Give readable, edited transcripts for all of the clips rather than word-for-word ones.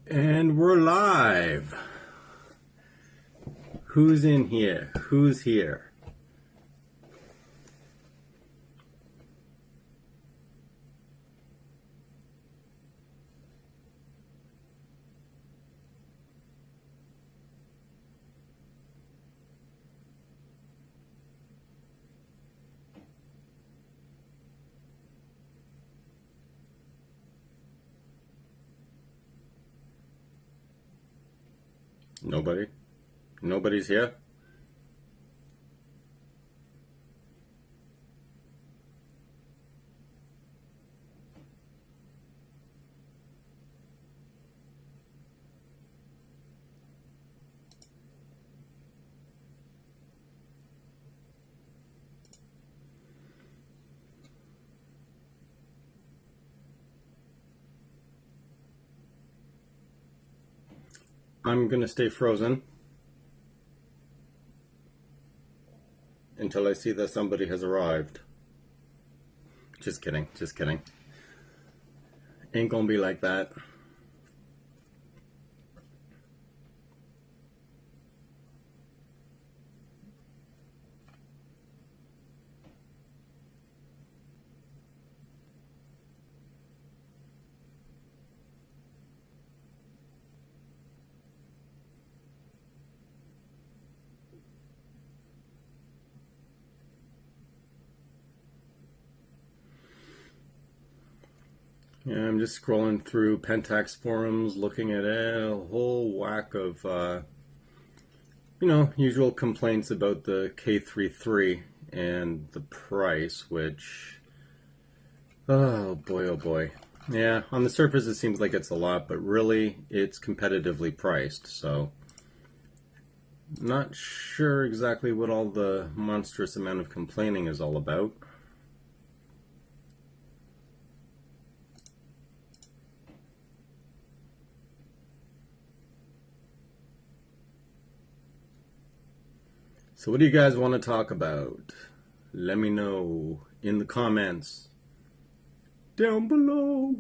And we're live. Who's in here? Who's here? Nobody? Nobody's here? I'm gonna stay frozen until I see that somebody has arrived. Just kidding, just kidding. Ain't gonna be like that. Yeah, I'm just scrolling through Pentax forums, looking at a whole whack of, usual complaints about the K-3 III and the price, which, oh boy. Yeah, on the surface it seems like it's a lot, but really it's competitively priced, so not sure exactly what all the monstrous amount of complaining is all about. So what do you guys want to talk about? Let me know in the comments down below.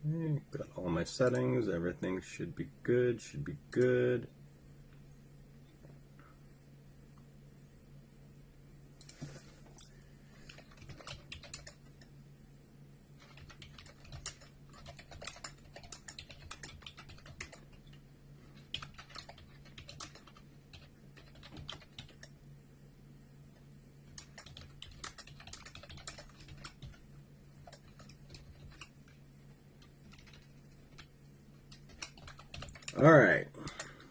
Okay, got all my settings, everything should be good, Alright,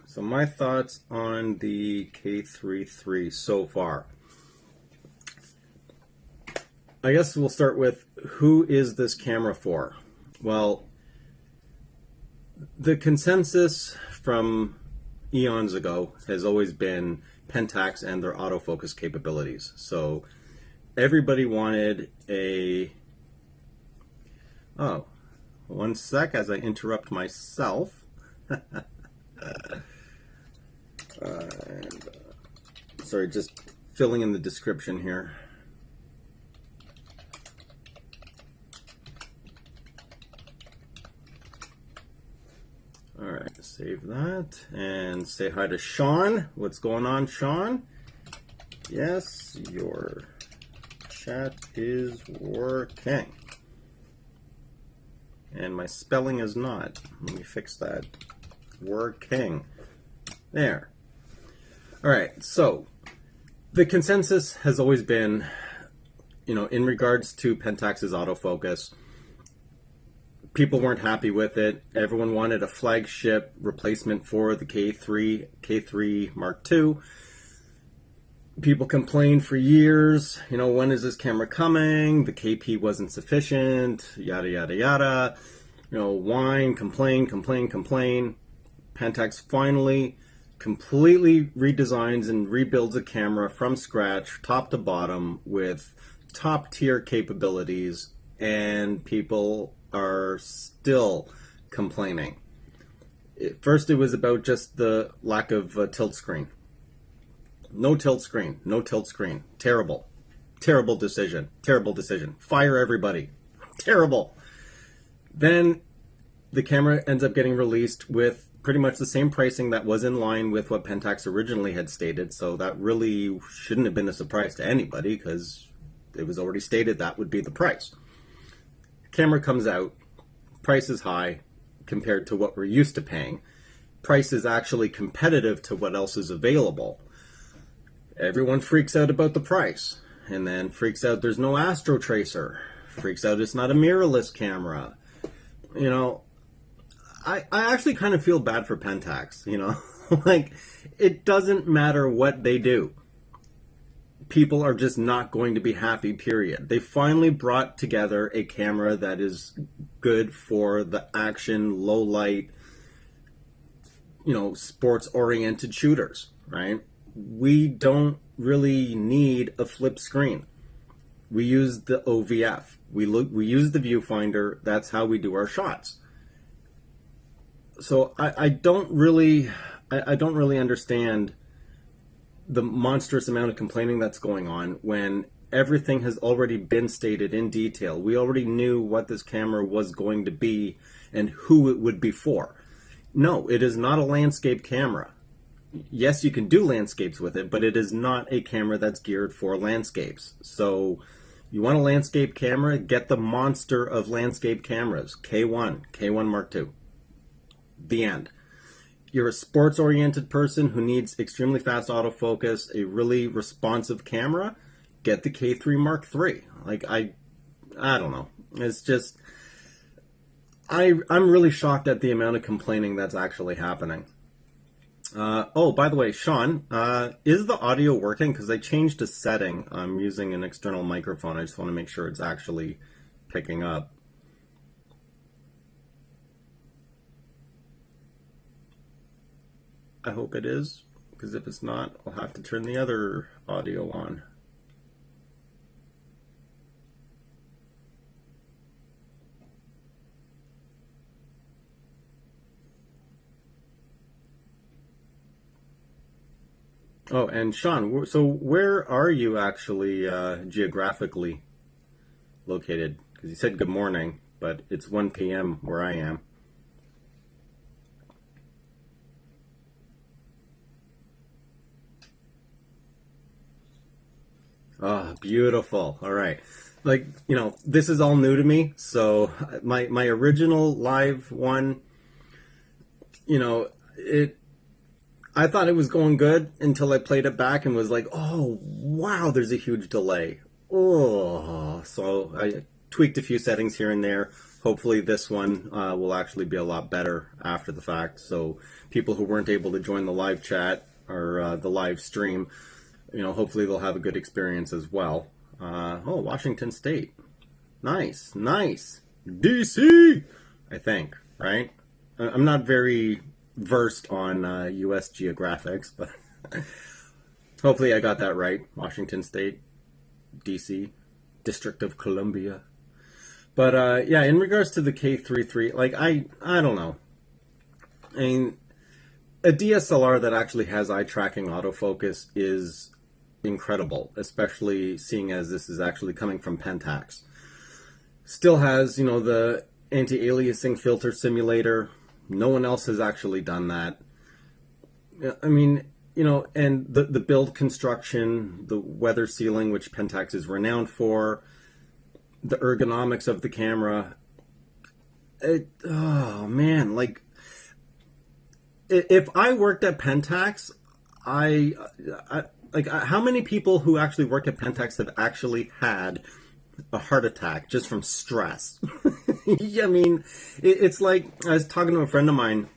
so my thoughts on the K-3 III so far. I guess we'll start with, who is this camera for? Well, the consensus from eons ago has always been Pentax and their autofocus capabilities. So everybody wanted a... Oh, one sec as I interrupt myself. And sorry, just filling in the description here. All right, save that and say hi to Sean. What's going on, Sean? Yes, your chat is working. And my spelling is not. Let me fix that. Working. There. All right, so the consensus has always been, you know, in regards to Pentax's autofocus, people weren't happy with it. Everyone wanted a flagship replacement for the K3 Mark II. People complained for years, you know, when is this camera coming? The KP wasn't sufficient, yada, yada, yada. You know, whine, complain. Pentax finally completely redesigns and rebuilds a camera from scratch, top to bottom, with top tier capabilities, and people are still complaining. First, it was about just the lack of tilt screen. No tilt screen. Terrible decision. Fire everybody. Terrible. Then the camera ends up getting released with pretty much the same pricing that was in line with what Pentax originally had stated, so that really shouldn't have been a surprise to anybody because it was already stated that would be the price. Camera comes out, price is high compared to what we're used to paying. Price is actually competitive to what else is available. Everyone freaks out about the price, and then freaks out there's no Astrotracer, freaks out it's not a mirrorless camera. You know, I actually kind of feel bad for Pentax, you know, like it doesn't matter what they do. People are just not going to be happy, period. They finally brought together a camera that is good for the action, low light, you know, sports oriented shooters, right? We don't really need a flip screen. We use the OVF. We use the viewfinder. That's how we do our shots. So I don't really understand the monstrous amount of complaining that's going on when everything has already been stated in detail. We already knew what this camera was going to be and who it would be for. No, it is not a landscape camera. Yes, you can do landscapes with it, but it is not a camera that's geared for landscapes. So you want a landscape camera, get the monster of landscape cameras, K1 Mark II. The end. You're a sports-oriented person who needs extremely fast autofocus, a really responsive camera, get the K3 Mark III. Like, I don't know. It's just, I'm really shocked at the amount of complaining that's actually happening. Oh, by the way, Sean, is the audio working? Because I changed a setting. I'm using an external microphone. I just want to make sure it's actually picking up. I hope it is, because if it's not, I'll have to turn the other audio on. Oh, and Sean, so where are you actually geographically located? Because you said good morning, but it's 1 p.m. where I am. Oh, beautiful. All right. Like, you know, this is all new to me. So my original live one, you know, I thought it was going good until I played it back and was like, oh, wow, there's a huge delay. Oh, so I tweaked a few settings here and there. Hopefully this one will actually be a lot better after the fact. So people who weren't able to join the live chat or the live stream, you know, hopefully they'll have a good experience as well. Oh, Washington State. Nice, nice. DC, I think, right? I'm not very versed on U.S. geographics, but hopefully I got that right. Washington State, DC, District of Columbia. But yeah, in regards to the K-3 III, like I don't know. I mean, a DSLR that actually has eye tracking autofocus is incredible, especially seeing as this is actually coming from Pentax. Still has, you know, the anti-aliasing filter simulator. No one else has actually done that. I mean, you know, and the build construction, the weather sealing, which Pentax is renowned for, the ergonomics of the camera. Oh man, like if I worked at Pentax, I like how many people who actually work at Pentax have actually had a heart attack just from stress? I mean, it's like I was talking to a friend of mine,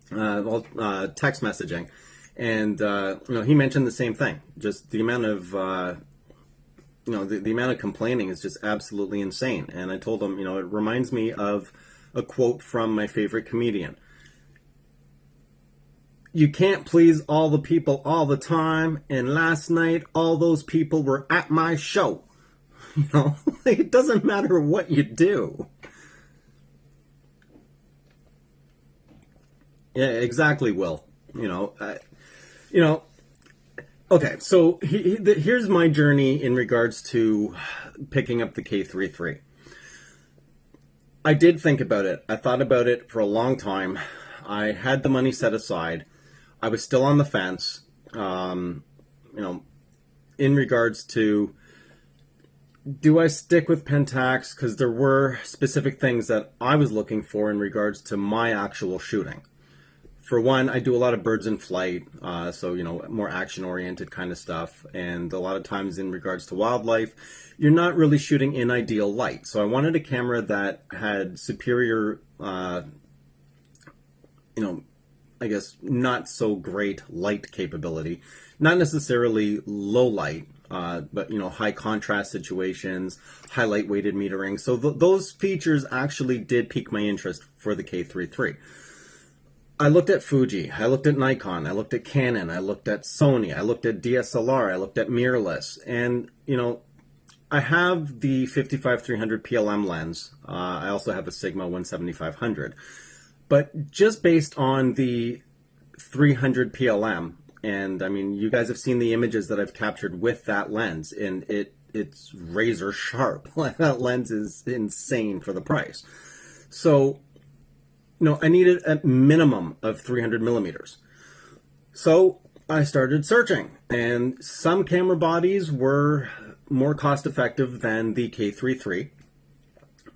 text messaging, and you know, he mentioned the same thing. Just the amount of you know, the amount of complaining is just absolutely insane. And I told him, you know, it reminds me of a quote from my favorite comedian. You can't please all the people all the time, and last night all those people were at my show. You know, it doesn't matter what you do. Yeah, exactly, Will. You know, okay, so here's my journey in regards to picking up the K-3 III. I did think about it. I thought about it for a long time. I had the money set aside. I was still on the fence, you know, in regards to, do I stick with Pentax? Because there were specific things that I was looking for in regards to my actual shooting. For one, I do a lot of birds in flight, so, you know, more action-oriented kind of stuff. And a lot of times in regards to wildlife, you're not really shooting in ideal light. So I wanted a camera that had superior, you know, I guess not so great light capability. Not necessarily low light, but, you know, high contrast situations, high light weighted metering. So those features actually did pique my interest for the K-3 III. I looked at Fuji, I looked at Nikon, I looked at Canon, I looked at Sony, I looked at DSLR, I looked at Mirrorless, and, you know, I have the 55-300 PLM lens. I also have a Sigma 17500. But just based on the 300 PLM, and I mean, you guys have seen the images that I've captured with that lens, and it's razor sharp. That lens is insane for the price. So, you know, I needed a minimum of 300 millimeters. So I started searching, and some camera bodies were more cost effective than the K-3 III.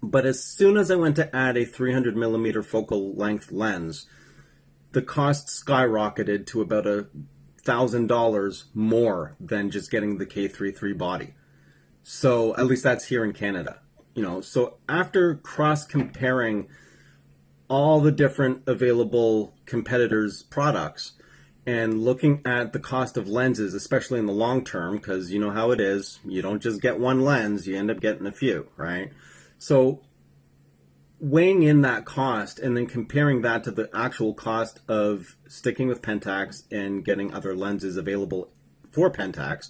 But as soon as I went to add a 300 millimeter focal length lens, the cost skyrocketed to about $1,000 more than just getting the K-3 III body. So at least that's here in Canada. You know, so after cross comparing all the different available competitors' products and looking at the cost of lenses, especially in the long term, because you know how it is, you don't just get one lens, you end up getting a few, right? So weighing in that cost and then comparing that to the actual cost of sticking with Pentax and getting other lenses available for Pentax,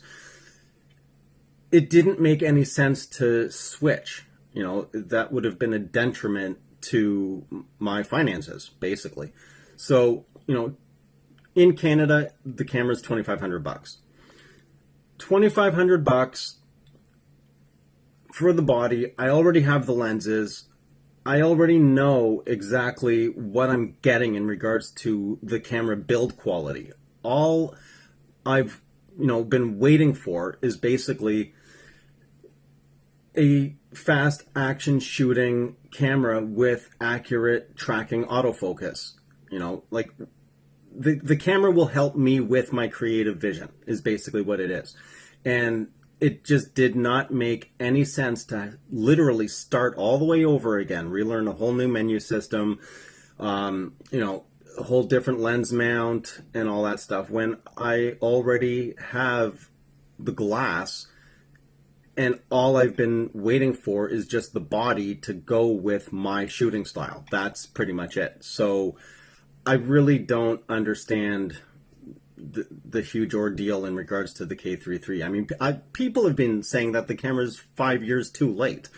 it didn't make any sense to switch. You know, that would have been a detriment to my finances, basically. So, you know, in Canada, the camera's $2,500. $2,500 for the body. I already have the lenses. I already know exactly what I'm getting in regards to the camera build quality. All I've, you know, been waiting for is basically a fast action shooting camera with accurate tracking autofocus. You know, like the camera will help me with my creative vision is basically what it is. And it just did not make any sense to literally start all the way over again, relearn a whole new menu system, you know, a whole different lens mount and all that stuff when I already have the glass and all I've been waiting for is just the body to go with my shooting style. That's pretty much it. So I really don't understand the huge ordeal in regards to the K-3 III. I mean, people have been saying that the camera's 5 years too late.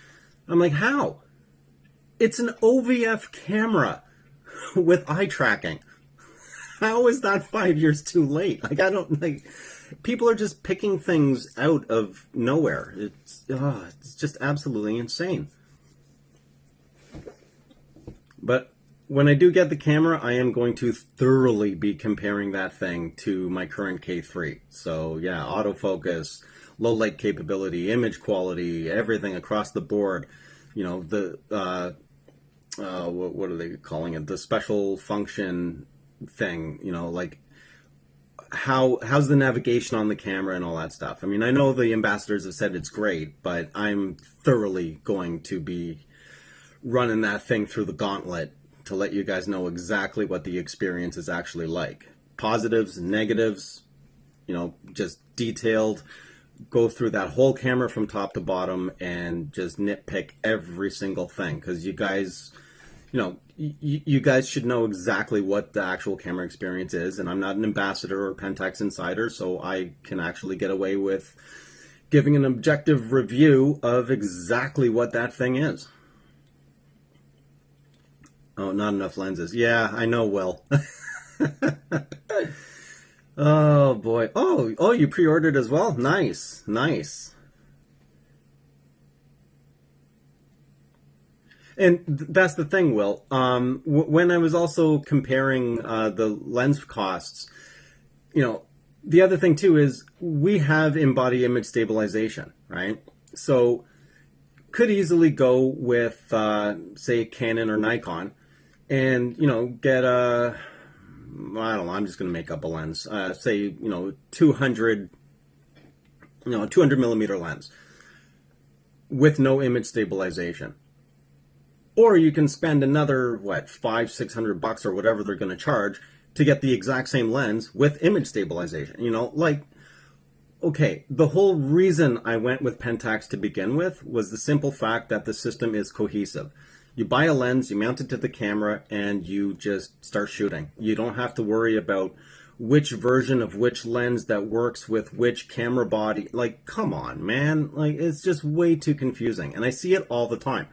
I'm like, how? It's an OVF camera with eye tracking. How is that 5 years too late? Like, I don't, like, people are just picking things out of nowhere. It's just absolutely insane. But when I do get the camera, I am going to thoroughly be comparing that thing to my current K3. So yeah, autofocus, low light capability, image quality, everything across the board. You know, the what are they calling it? The special function thing. You know, like how's the navigation on the camera and all that stuff. I mean, I know the ambassadors have said it's great, but I'm thoroughly going to be running that thing through the gauntlet to let you guys know exactly what the experience is actually like. Positives, negatives, you know, just detailed. Go through that whole camera from top to bottom and just nitpick every single thing, because you guys, you know, you guys should know exactly what the actual camera experience is, and I'm not an ambassador or Pentax insider, so I can actually get away with giving an objective review of exactly what that thing is. Oh, not enough lenses. Yeah, I know, Will. Oh, boy. Oh, you pre-ordered as well? Nice, nice. And that's the thing, Will. When I was also comparing the lens costs, you know, the other thing, too, is we have in-body image stabilization, right? So could easily go with, say, Canon or Nikon, and, you know, get a, I don't know, I'm just going to make up a lens, say, you know, 200 millimeter lens with no image stabilization. Or you can spend another, what, $500-600 or whatever they're going to charge to get the exact same lens with image stabilization. You know, like, okay, the whole reason I went with Pentax to begin with was the simple fact that the system is cohesive. You buy a lens, you mount it to the camera, and you just start shooting. You don't have to worry about which version of which lens that works with which camera body. Like, come on, man. Like, it's just way too confusing. And I see it all the time.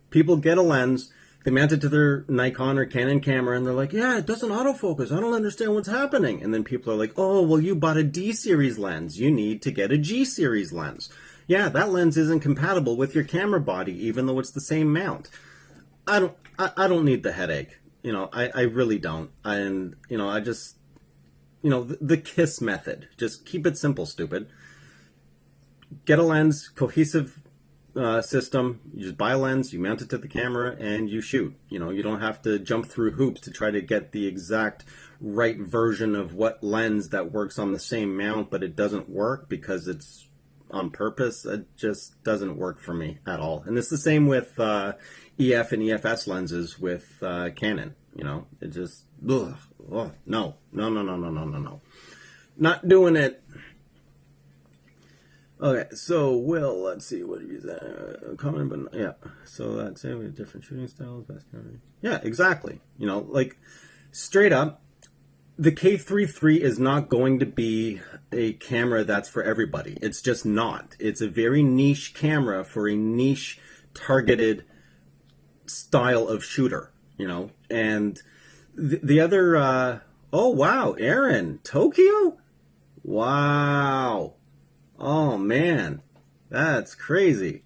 People get a lens, they mount it to their Nikon or Canon camera, and they're like, yeah, it doesn't autofocus. I don't understand what's happening. And then people are like, oh, well, you bought a D-series lens. You need to get a G-series lens. Yeah, that lens isn't compatible with your camera body, even though it's the same mount. I don't need the headache. You know, I really don't. And, you know, I just, you know, the KISS method. Just keep it simple, stupid. Get a lens, cohesive system. You just buy a lens, you mount it to the camera, and you shoot. You know, you don't have to jump through hoops to try to get the exact right version of what lens that works on the same mount, but it doesn't work because it's on purpose. It just doesn't work for me at all. And it's the same with EF and EFS lenses with Canon. You know, it just, ugh, oh, no. Not doing it. Okay, so, Will, let's see, what is that? Common, but yeah. So that's it. We have different shooting styles. Best camera. Yeah, exactly. You know, like, straight up, the K3 III is not going to be a camera that's for everybody. It's just not. It's a very niche camera for a niche targeted style of shooter, you know. And the other, oh, wow, Aaron, Tokyo? Wow. Oh, man, that's crazy.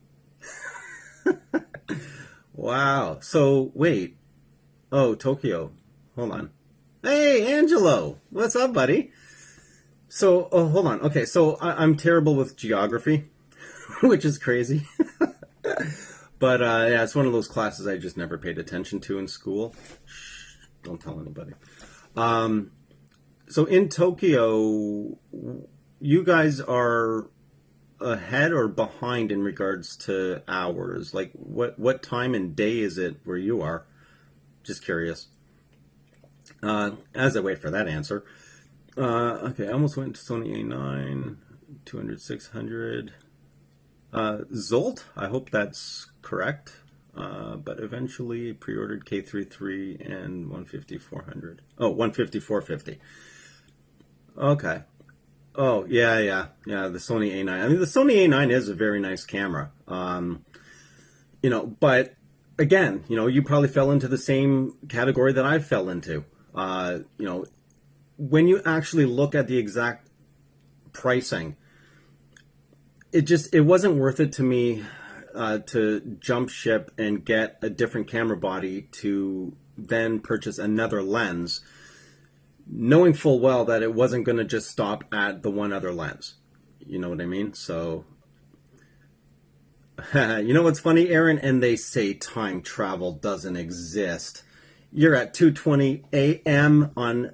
Wow. So, wait. Oh, Tokyo. Hold on. Hey, Angelo. What's up, buddy? So, oh, hold on. Okay, so I'm terrible with geography, which is crazy. But, yeah, it's one of those classes I just never paid attention to in school. Shh, don't tell anybody. So, in Tokyo, you guys are ahead or behind in regards to hours? Like, what time and day is it where you are? Just curious. As I wait for that answer. Okay, I almost went to Sony A9, 200-600. Zolt, I hope that's correct. But eventually pre-ordered K3 III and 150-400. Oh, 150-450. Okay. Oh, yeah, the Sony A9. I mean, the Sony A9 is a very nice camera. You know, but again, you know, you probably fell into the same category that I fell into. You know, when you actually look at the exact pricing, it wasn't worth it to me to jump ship and get a different camera body to then purchase another lens, knowing full well that it wasn't going to just stop at the one other lens. You know what I mean? So, you know what's funny, Aaron? And they say time travel doesn't exist. You're at 2:20 a.m. on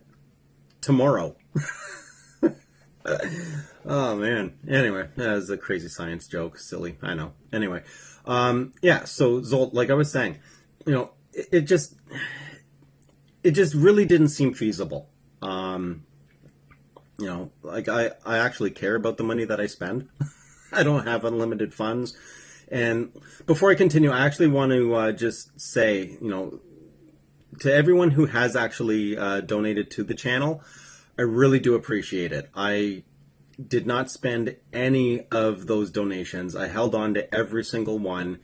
tomorrow. Oh man. Anyway, that was a crazy science joke. Silly, I know. Anyway, yeah. So Zolt, like I was saying, you know, it just really didn't seem feasible. You know, like I actually care about the money that I spend. I don't have unlimited funds. And before I continue, I actually want to just say, you know, to everyone who has actually donated to the channel, I really do appreciate it. I did not spend any of those donations. I held on to every single one,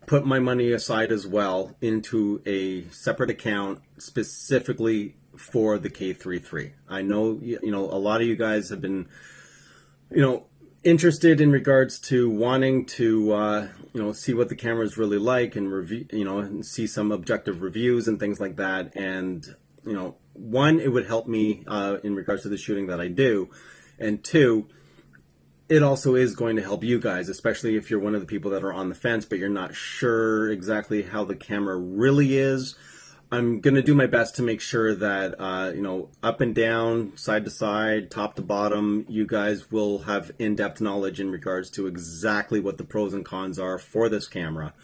put my money aside as well into a separate account specifically for the K-3 III. I know, you know, a lot of you guys have been, you know, interested in regards to wanting to, you know, see what the camera is really like and review, you know, and see some objective reviews and things like that. And, you know, one, it would help me in regards to the shooting that I do. And two, it also is going to help you guys, especially if you're one of the people that are on the fence, but you're not sure exactly how the camera really is. I'm going to do my best to make sure that, you know, up and down, side to side, top to bottom, you guys will have in-depth knowledge in regards to exactly what the pros and cons are for this camera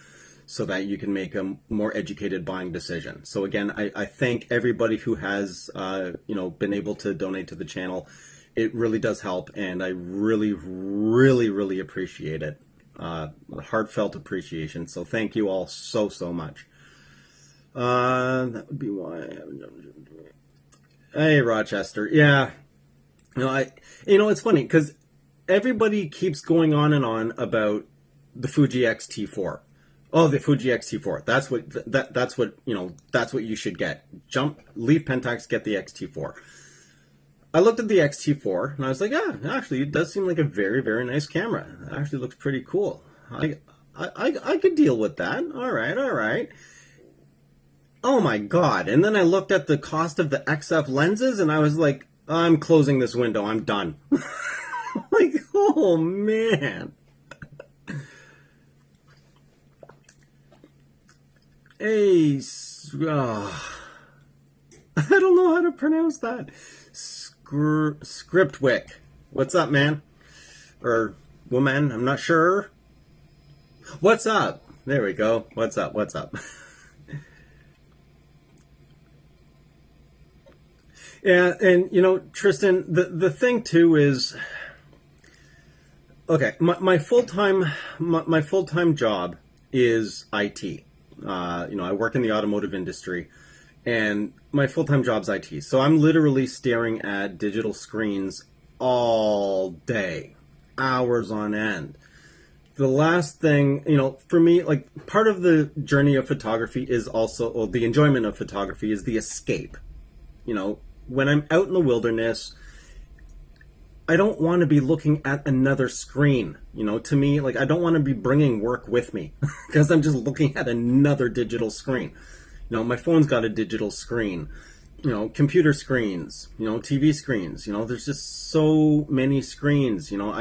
so that you can make a more educated buying decision. So again, I thank everybody who has, you know, been able to donate to the channel. It really does help, and I really, really, really appreciate it. Heartfelt appreciation. So thank you all so, so much. That would be why I haven't done it. Hey, Rochester. Yeah. You know, it's funny because everybody keeps going on and on about the Fuji X-T4. Oh, the Fuji X-T4. That's what, you know, that's what you should get. Leave Pentax, get the X-T4. I looked at the X-T4 and I was like, yeah, actually, it does seem like a very, very nice camera. It actually looks pretty cool. I could deal with that. All right, all right. Oh my God. And then I looked at the cost of the XF lenses and I was like, I'm closing this window. I'm done. Like, oh man. Hey, I don't know how to pronounce that. Scriptwick. What's up, man? Or woman, I'm not sure. What's up? There we go. What's up? What's up? Yeah, and you know, Tristan, the thing too is, okay, my full-time job is IT. You know, I work in the automotive industry, and my full-time job's IT. So I'm literally staring at digital screens all day, hours on end. The last thing, you know, for me, like part of the journey of photography is also, or the enjoyment of photography is the escape. You know, when I'm out in the wilderness, I don't want to be looking at another screen. You know, to me, like I don't want to be bringing work with me because I'm just looking at another digital screen. You know, my phone's got a digital screen, you know, computer screens, you know, TV screens, you know, there's just so many screens, you know,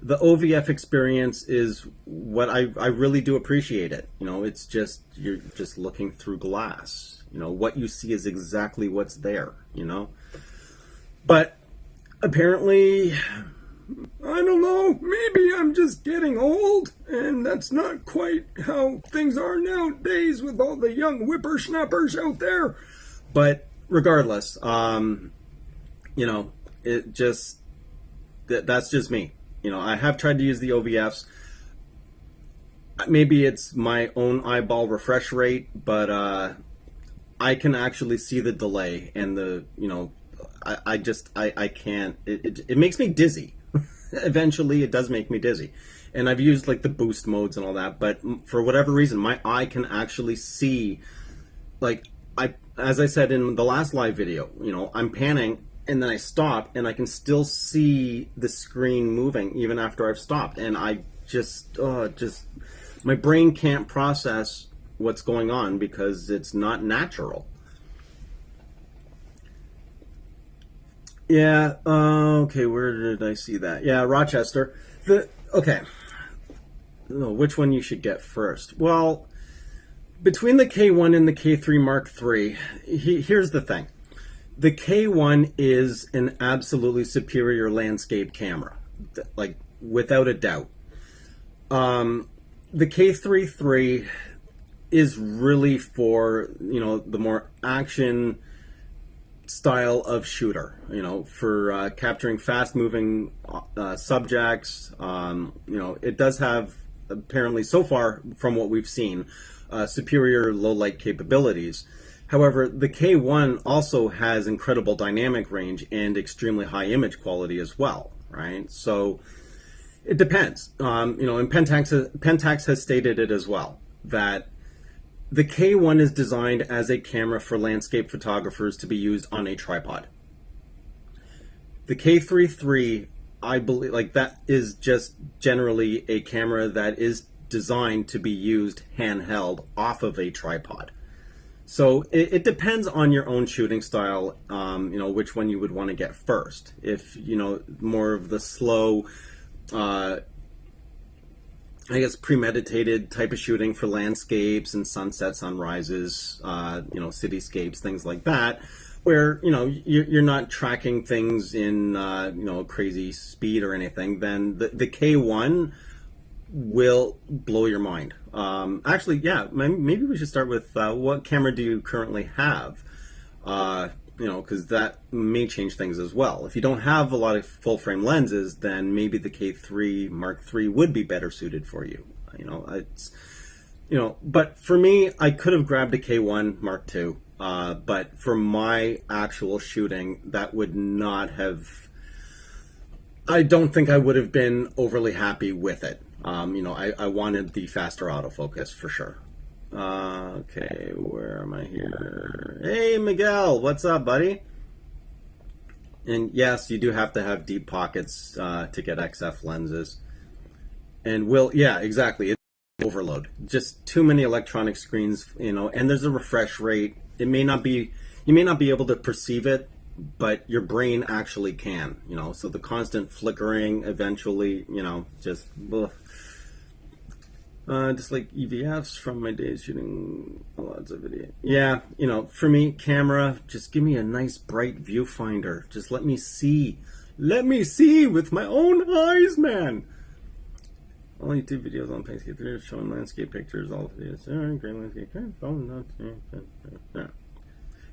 the OVF experience is what I really do appreciate it. You know, it's just, you're just looking through glass, you know, what you see is exactly what's there, you know, but apparently, I don't know, maybe I'm just getting old, and that's not quite how things are nowadays with all the young whippersnappers out there. But regardless, you know, it just, that's just me. You know, I have tried to use the OVFs. Maybe it's my own eyeball refresh rate, but I can actually see the delay and the, you know, I can't, it makes me dizzy. Eventually it does make me dizzy. And I've used like the boost modes and all that, but for whatever reason, my eye can actually see, like, as I said in the last live video, you know, I'm panning and then I stop, and I can still see the screen moving even after I've stopped, and I just my brain can't process what's going on because it's not natural. Yeah, okay, where did I see that? Yeah, Rochester. Okay. Oh, which one you should get first? Well, between the K1 and the K3 Mark III, here's the thing. The K1 is an absolutely superior landscape camera, like without a doubt. The K3 III is really for, the more action style of shooter, for capturing fast moving subjects. It does have, apparently so far from what we've seen, superior low light capabilities. However, the K1 also has incredible dynamic range and extremely high image quality as well, right? So it depends. And Pentax has stated it as well, that the K1 is designed as a camera for landscape photographers to be used on a tripod. The K3 III, I believe, like, that is just generally a camera that is designed to be used handheld off of a tripod. So it depends on your own shooting style, which one you would want to get first. If, more of the slow, I guess premeditated type of shooting for landscapes and sunsets, sunrises, cityscapes, things like that, where, you're not tracking things in, crazy speed or anything, then the K1 will blow your mind. Actually, yeah, maybe we should start with what camera do you currently have? Because that may change things as well. If you don't have a lot of full frame lenses, then maybe the K3 Mark III would be better suited for you. But for me, I could have grabbed a K1 Mark II, but for my actual shooting, that would not have. I don't think I would have been overly happy with it. I wanted the faster autofocus for sure. Okay, where am I here? Hey, Miguel, what's up, buddy? And yes, you do have to have deep pockets to get XF lenses. And yeah, exactly. It's overload. Just too many electronic screens, and there's a refresh rate. You may not be able to perceive it, but your brain actually can, so the constant flickering eventually, just like EVFs from my days shooting lots of video. Yeah, for me, camera, just give me a nice bright viewfinder. Just let me see with my own eyes, man. All YouTube videos on Pentax K3 showing landscape pictures, all videos. Great landscape.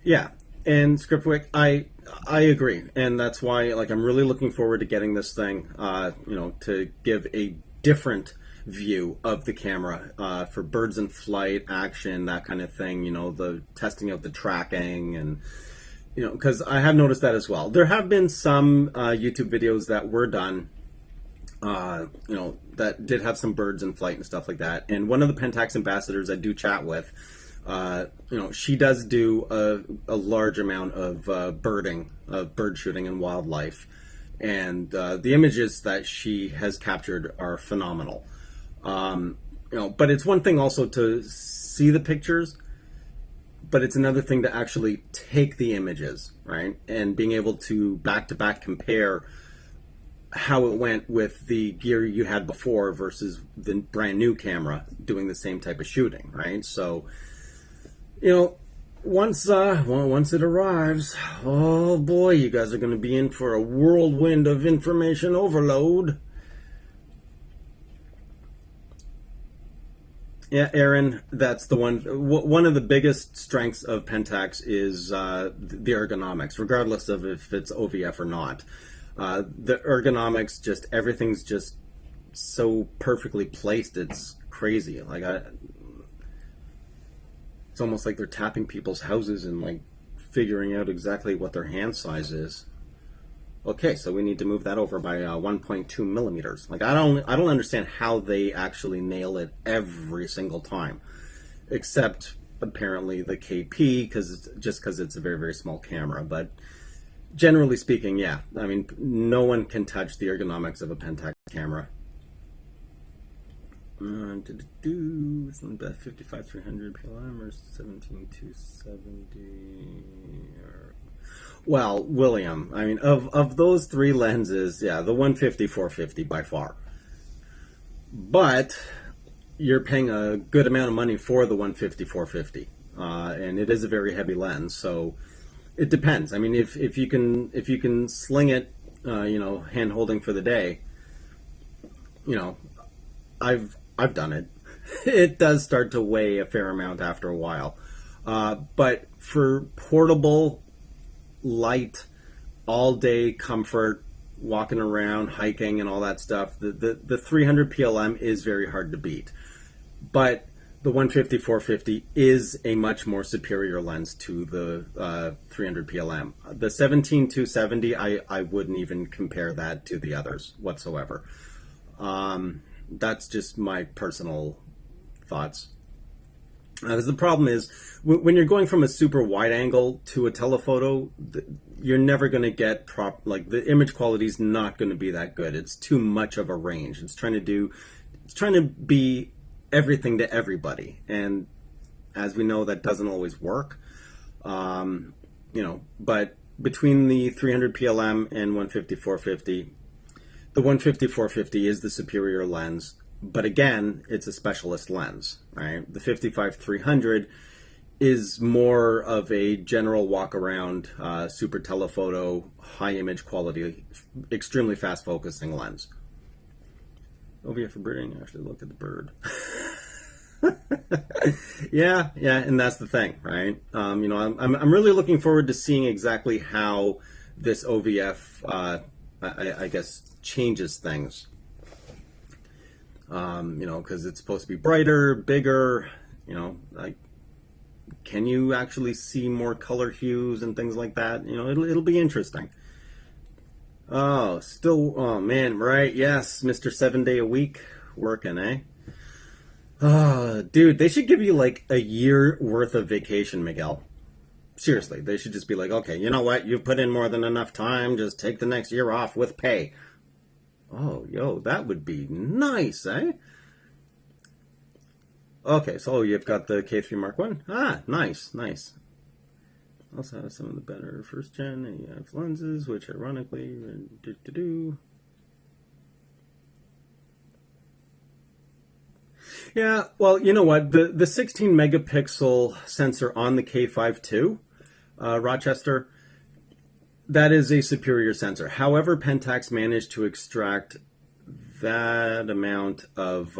Yeah. And Scriptwick, I agree, and that's why, like, I'm really looking forward to getting this thing, to give a different view of the camera for birds in flight, action, that kind of thing. The testing out the tracking, and because I have noticed that as well. There have been some YouTube videos that were done, that did have some birds in flight and stuff like that. And one of the Pentax ambassadors I do chat with, she does do a large amount of bird shooting and wildlife, and the images that she has captured are phenomenal. But it's one thing also to see the pictures, but it's another thing to actually take the images, right? And being able to back-to-back compare how it went with the gear you had before versus the brand new camera doing the same type of shooting, right? So, once it arrives, oh boy, you guys are going to be in for a whirlwind of information overload. Yeah, Aaron, that's the one. One of the biggest strengths of Pentax is the ergonomics, regardless of if it's OVF or not. The ergonomics, just everything's just so perfectly placed. It's crazy. Like, it's almost like they're tapping people's houses and like figuring out exactly what their hand size is. Okay, so we need to move that over by 1.2 millimeters. Like, I don't understand how they actually nail it every single time, except apparently the KP, because it's a very, very small camera. But Generally speaking, yeah. I mean, no one can touch the ergonomics of a Pentax camera. Isn't that 55 300 PLM or 17270? Well, William, I mean, of those three lenses, yeah, the 150 450 by far. But you're paying a good amount of money for the 150 450, and it is a very heavy lens, so it depends. I mean, if you can sling it, hand holding for the day, I've done it. It does start to weigh a fair amount after a while, but for portable, light, all day comfort, walking around, hiking, and all that stuff, the 300 PLM is very hard to beat. But the 150 450 is a much more superior lens to the 300 PLM. The 17-270, I wouldn't even compare that to the others whatsoever. That's just my personal thoughts. Because the problem is, when you're going from a super wide angle to a telephoto, you're never going to get the image quality is not going to be that good. It's too much of a range. It's trying to be everything to everybody, and as we know, that doesn't always work. But between the 300 PLM and 150 450, the 150 450 is the superior lens, but again, it's a specialist lens, right? The 55 300 is more of a general walk around, super telephoto, high image quality, extremely fast focusing lens. Over here for birding, actually look at the bird. yeah, and that's the thing, right? I'm really looking forward to seeing exactly how this OVF, I guess, changes things. Because it's supposed to be brighter, bigger. Can you actually see more color hues and things like that? It'll be interesting. Oh man, right? Yes, Mr. 7 day a week working, eh? Oh, dude, they should give you like a year worth of vacation, Miguel. Seriously, they should just be like, okay, you know what? You've put in more than enough time. Just take the next year off with pay. Oh, that would be nice, eh? Okay, so you've got the K3 Mark 1. Ah, nice. Also have some of the better first gen AF lenses, which ironically Yeah, well, you know what? The 16 megapixel sensor on the K5 II, Rochester, that is a superior sensor. However, Pentax managed to extract that amount of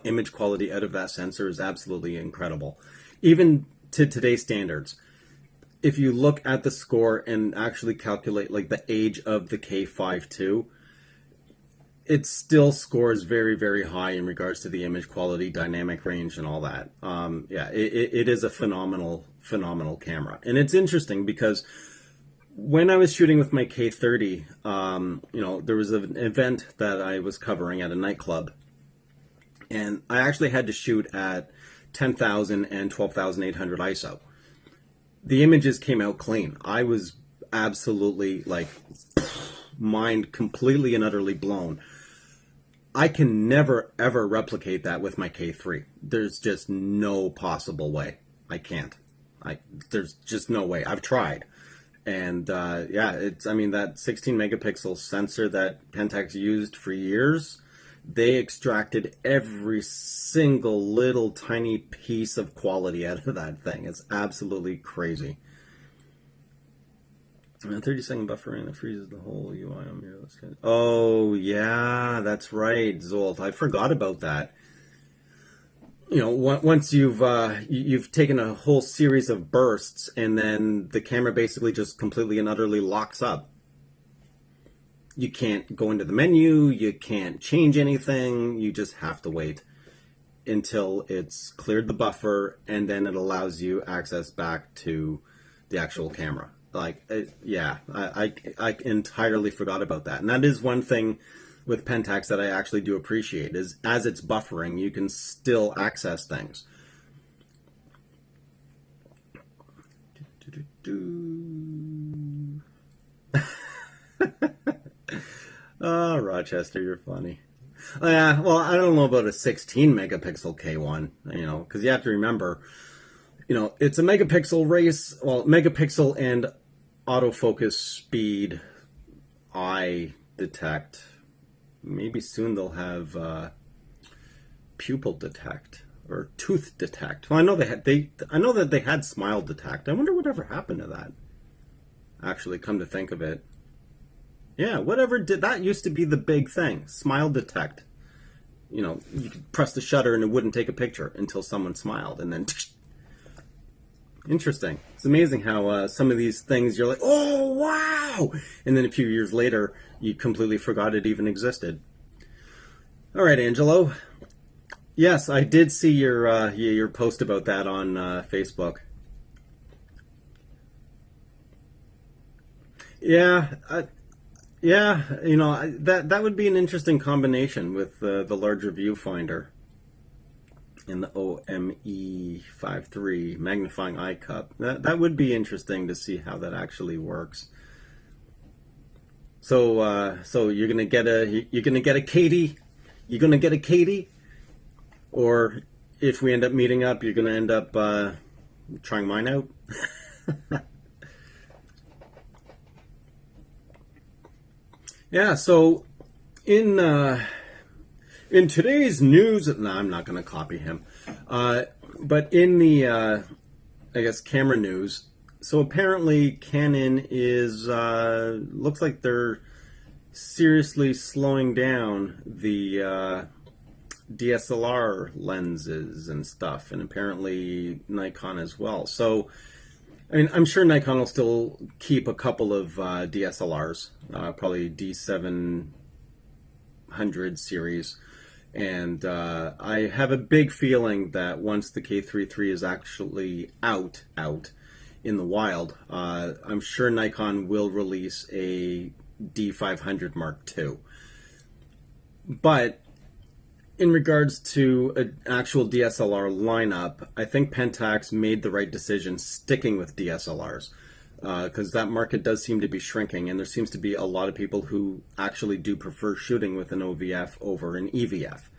image quality out of that sensor is absolutely incredible. Even to today's standards, if you look at the score and actually calculate like the age of the K5 II, it still scores very, very high in regards to the image quality, dynamic range, and all that. It is a phenomenal camera. And it's interesting because when I was shooting with my K30, there was an event that I was covering at a nightclub, and I actually had to shoot at 10,000 and 12,800 ISO. The images came out clean. I was absolutely mind completely and utterly blown. I can never ever replicate that with my K3. There's just no possible way. I can't. There's just no way. I've tried. And that 16 megapixel sensor that Pentax used for years, they extracted every single little tiny piece of quality out of that thing. It's absolutely crazy. 30-second buffering that freezes the whole UI on Mirrorless. Oh yeah, that's right, Zolt. I forgot about that. Once you've taken a whole series of bursts, and then the camera basically just completely and utterly locks up. You can't go into the menu, you can't change anything, you just have to wait until it's cleared the buffer, and then it allows you access back to the actual camera. I entirely forgot about that. And that is one thing with Pentax that I actually do appreciate, is as it's buffering, you can still access things. Oh, Rochester, you're funny. Yeah, well, I don't know about a 16 megapixel K1, because you have to remember, it's a megapixel race. Well, megapixel and autofocus speed, eye detect. Maybe soon they'll have pupil detect or tooth detect. Well, I know I know that they had smile detect. I wonder whatever happened to that. Actually, come to think of it. Yeah, whatever did that used to be the big thing. Smile detect. You could press the shutter and it wouldn't take a picture until someone smiled, and then interesting. It's amazing how some of these things you're like, oh wow, and then a few years later you completely forgot it even existed. All right, Angelo. Yes, I did see your post about that on Facebook. Yeah, yeah, that would be an interesting combination with the larger viewfinder and the OME53 magnifying eye cup. That would be interesting to see how that actually works. So you're gonna get a Katie, or if we end up meeting up, you're gonna end up trying mine out. Yeah, so in today's news, no, I'm not going to copy him, but in the I guess camera news, so apparently Canon is looks like they're seriously slowing down the DSLR lenses and stuff, and apparently Nikon as well. So I mean, I'm sure Nikon will still keep a couple of DSLRs, probably D700 series, and I have a big feeling that once the K3 III is actually out in the wild, I'm sure Nikon will release a D500 Mark II. But in regards to an actual DSLR lineup, I think Pentax made the right decision sticking with DSLRs, because that market does seem to be shrinking, and there seems to be a lot of people who actually do prefer shooting with an OVF over an EVF.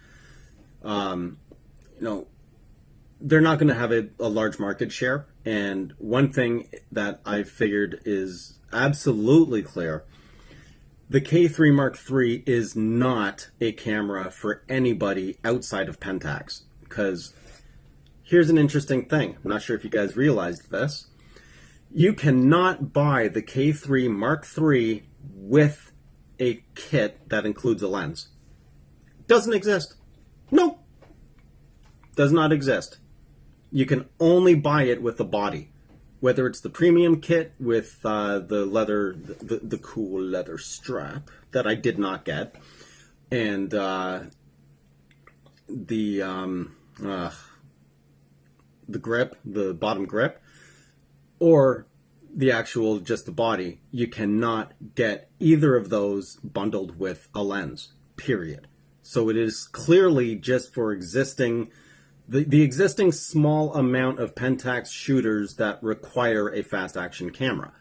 They're not going to have a large market share, and one thing that I figured is absolutely clear: the K3 Mark III is not a camera for anybody outside of Pentax. Because here's an interesting thing. I'm not sure if you guys realized this. You cannot buy the K3 Mark III with a kit that includes a lens. Doesn't exist. No. Does not exist. You can only buy it with the body. Whether it's the premium kit with the leather, the cool leather strap that I did not get, and the grip, the bottom grip, or the actual just the body, you cannot get either of those bundled with a lens, period. So it is clearly just for existing the existing small amount of Pentax shooters that require a fast action camera.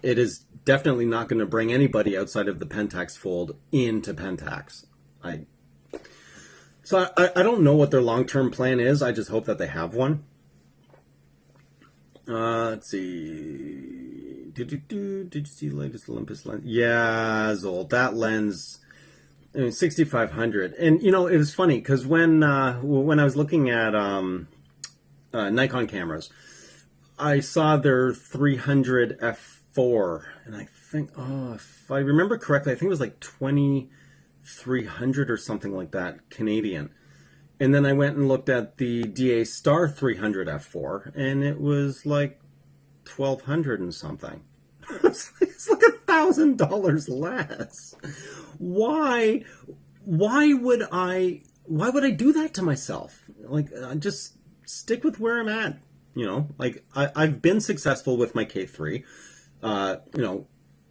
It is definitely not going to bring anybody outside of the Pentax fold into Pentax. So I don't know what their long-term plan is. I just hope that they have one. Let's see. Did you see the latest Olympus lens? Yeah, Zold, that lens. I mean, 6500, and it was funny because when I was looking at Nikon cameras, I saw their 300 f4, and I think, if I remember correctly, I think it was like 2300 or something like that Canadian. And then I went and looked at the DA Star 300 f4, and it was like 1200 and something. It's like $1,000 less. Why would I do that to myself? Like, just stick with where I'm at. Like I've been successful with my K3.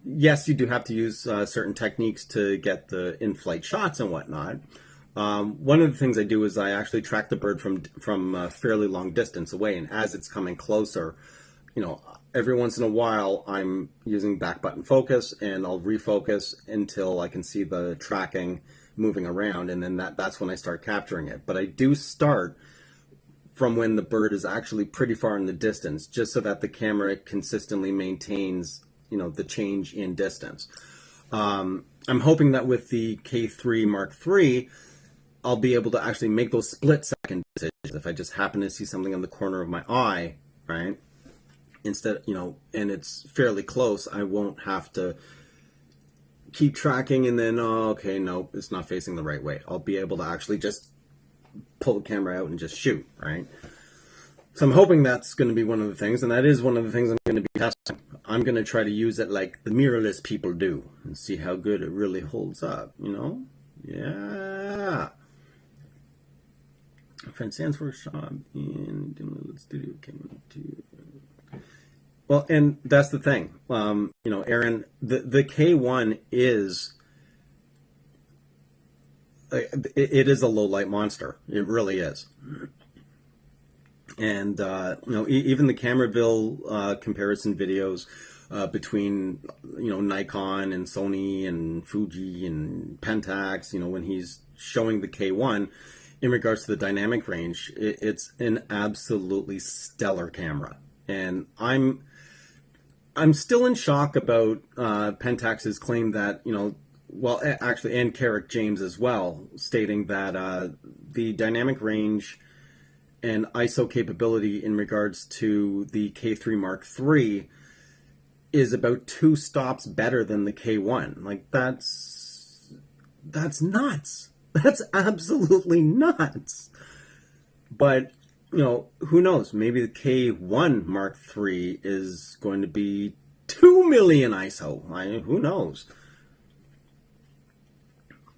Yes, you do have to use certain techniques to get the in-flight shots and whatnot. One of the things I do is I actually track the bird from a fairly long distance away, and as it's coming closer, every once in a while I'm using back button focus, and I'll refocus until I can see the tracking moving around, and then that's when I start capturing it. But I do start from when the bird is actually pretty far in the distance, just so that the camera consistently maintains, the change in distance. I'm hoping that with the K3 Mark III, I'll be able to actually make those split-second decisions. If I just happen to see something in the corner of my eye, right, instead, and it's fairly close, I won't have to keep tracking and then, oh, okay, no, it's not facing the right way. I'll be able to actually just pull the camera out and just shoot, right? So I'm hoping that's going to be one of the things, and that is one of the things I'm going to be testing. I'm going to try to use it like the mirrorless people do and see how good it really holds up, Yeah. Friend stands for a shop in dimly studio came to. Well, and that's the thing, Aaron. The K1 is it is a low light monster. It really is. And even the Cameraville comparison videos between Nikon and Sony and Fuji and Pentax, when he's showing the K1 in regards to the dynamic range, it's an absolutely stellar camera. And I'm still in shock about Pentax's claim that, actually, and Carrick James as well, stating that the dynamic range and ISO capability in regards to the K3 Mark III is about 2 stops better than the K1. Like, that's nuts. That's absolutely nuts. But, who knows? Maybe the K1 Mark III is going to be 2 million ISO. Who knows?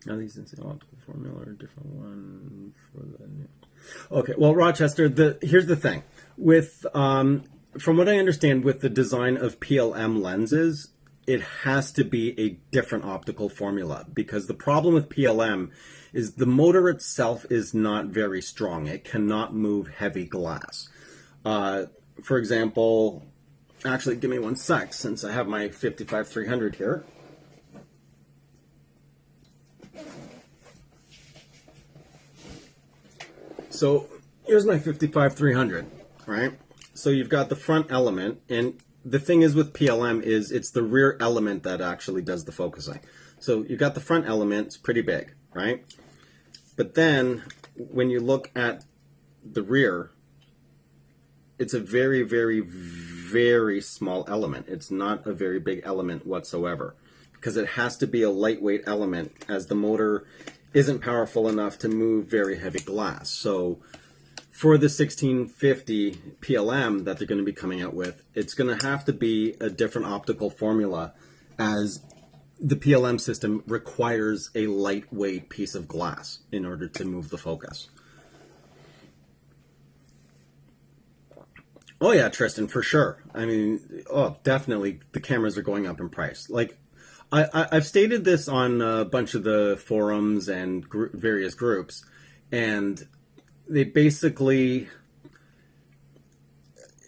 Now these in the optical formula are a different one for the new. Okay, well, Rochester, here's the thing. With from what I understand, with the design of PLM lenses, it has to be a different optical formula, because the problem with PLM is the motor itself is not very strong. It cannot move heavy glass. For example, actually, give me one sec, since I have my 55-300 here. So here's my 55-300, right? So you've got the front element, and the thing is with PLM is it's the rear element that actually does the focusing. So you've got the front element, it's pretty big, right? But then when you look at the rear, it's a very, very, very small element. It's not a very big element whatsoever, because it has to be a lightweight element, as the motor isn't powerful enough to move very heavy glass. So for the 1650 PLM that they're going to be coming out with, it's going to have to be a different optical formula, as the PLM system requires a lightweight piece of glass in order to move the focus. Oh yeah, Tristan, for sure. I mean, definitely the cameras are going up in price. Like, I've stated this on a bunch of the forums and various groups, and they basically,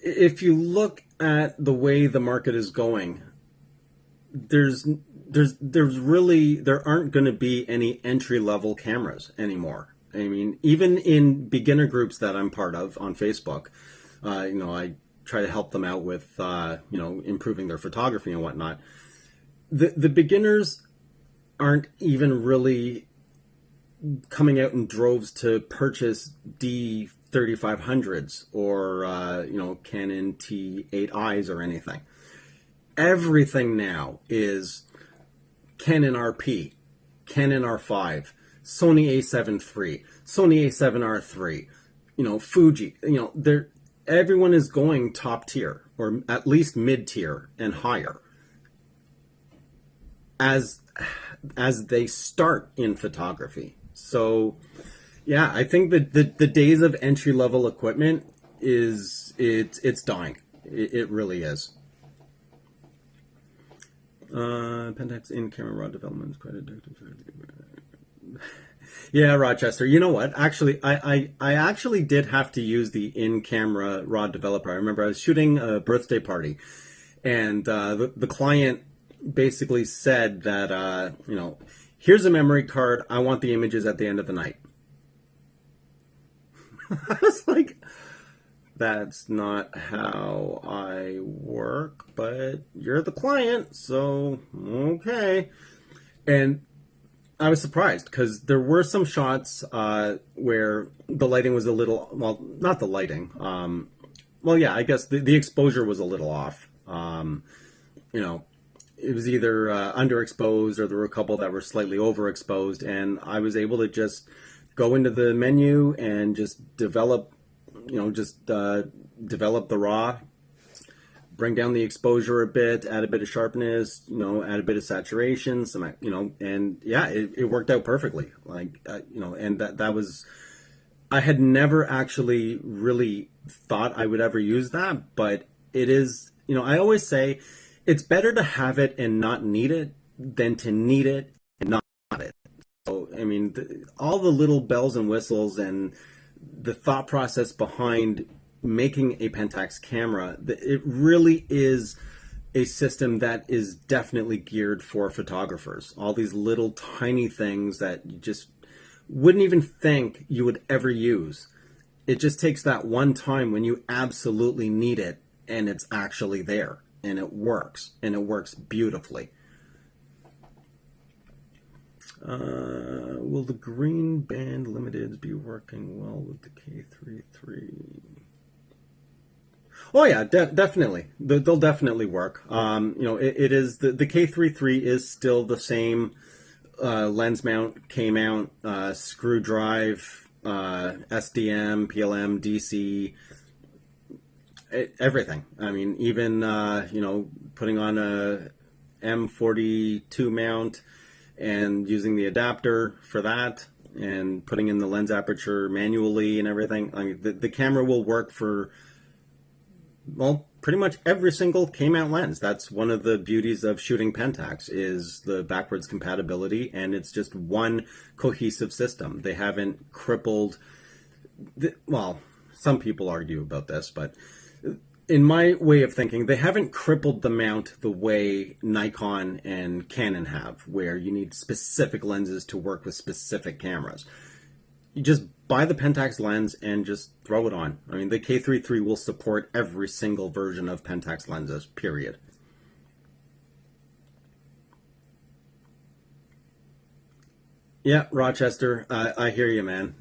if you look at the way the market is going, there aren't going to be any entry-level cameras anymore. I mean, even in beginner groups that I'm part of on Facebook, I try to help them out with, improving their photography and whatnot. The beginners aren't even really coming out in droves to purchase D3500s or, Canon T8Is or anything. Everything now is Canon RP, Canon R5, Sony A7 III, Sony A7R III, Fuji, everyone is going top tier, or at least mid tier and higher, as they start in photography. So yeah, I think that the days of entry level equipment it's dying. It really is. Pentax in camera raw development is quite addictive. Yeah, Rochester. You know what? Actually, I actually did have to use the in-camera raw developer. I remember I was shooting a birthday party, and the client basically said that, here's a memory card. I want the images at the end of the night. I was like, that's not how I work, but you're the client, so okay. And I was surprised because there were some shots where the lighting was a little, well, not the lighting. Well, yeah, I guess the exposure was a little off. It was either underexposed or there were a couple that were slightly overexposed, and I was able to just go into the menu and just develop, develop the raw, bring down the exposure a bit, add a bit of sharpness, add a bit of saturation, and yeah, it worked out perfectly. And that was, I had never actually really thought I would ever use that, but it is, I always say it's better to have it and not need it than to need it and not have it. So, I mean, all the little bells and whistles and the thought process behind making a Pentax camera, it really is a system that is definitely geared for photographers. All these little tiny things that you just wouldn't even think you would ever use. It just takes that one time when you absolutely need it and it's actually there and it works beautifully. Will the green band limiteds be working well with the K3 III? Oh yeah, definitely. They'll definitely work. It is the K3 III is still the same lens mount, K mount, screw drive, SDM, PLM, DC, everything. I mean, even putting on a M42 mount and using the adapter for that, and putting in the lens aperture manually and everything. I mean, the camera will work for, well, pretty much every single K-mount lens. That's one of the beauties of shooting Pentax, is the backwards compatibility, and it's just one cohesive system. They haven't crippled, well, some people argue about this, but in my way of thinking, they haven't crippled the mount the way Nikon and Canon have, where you need specific lenses to work with specific cameras. You just buy the Pentax lens and just throw it on. I mean, the K3 III will support every single version of Pentax lenses, period. Yeah, Rochester, I hear you, man.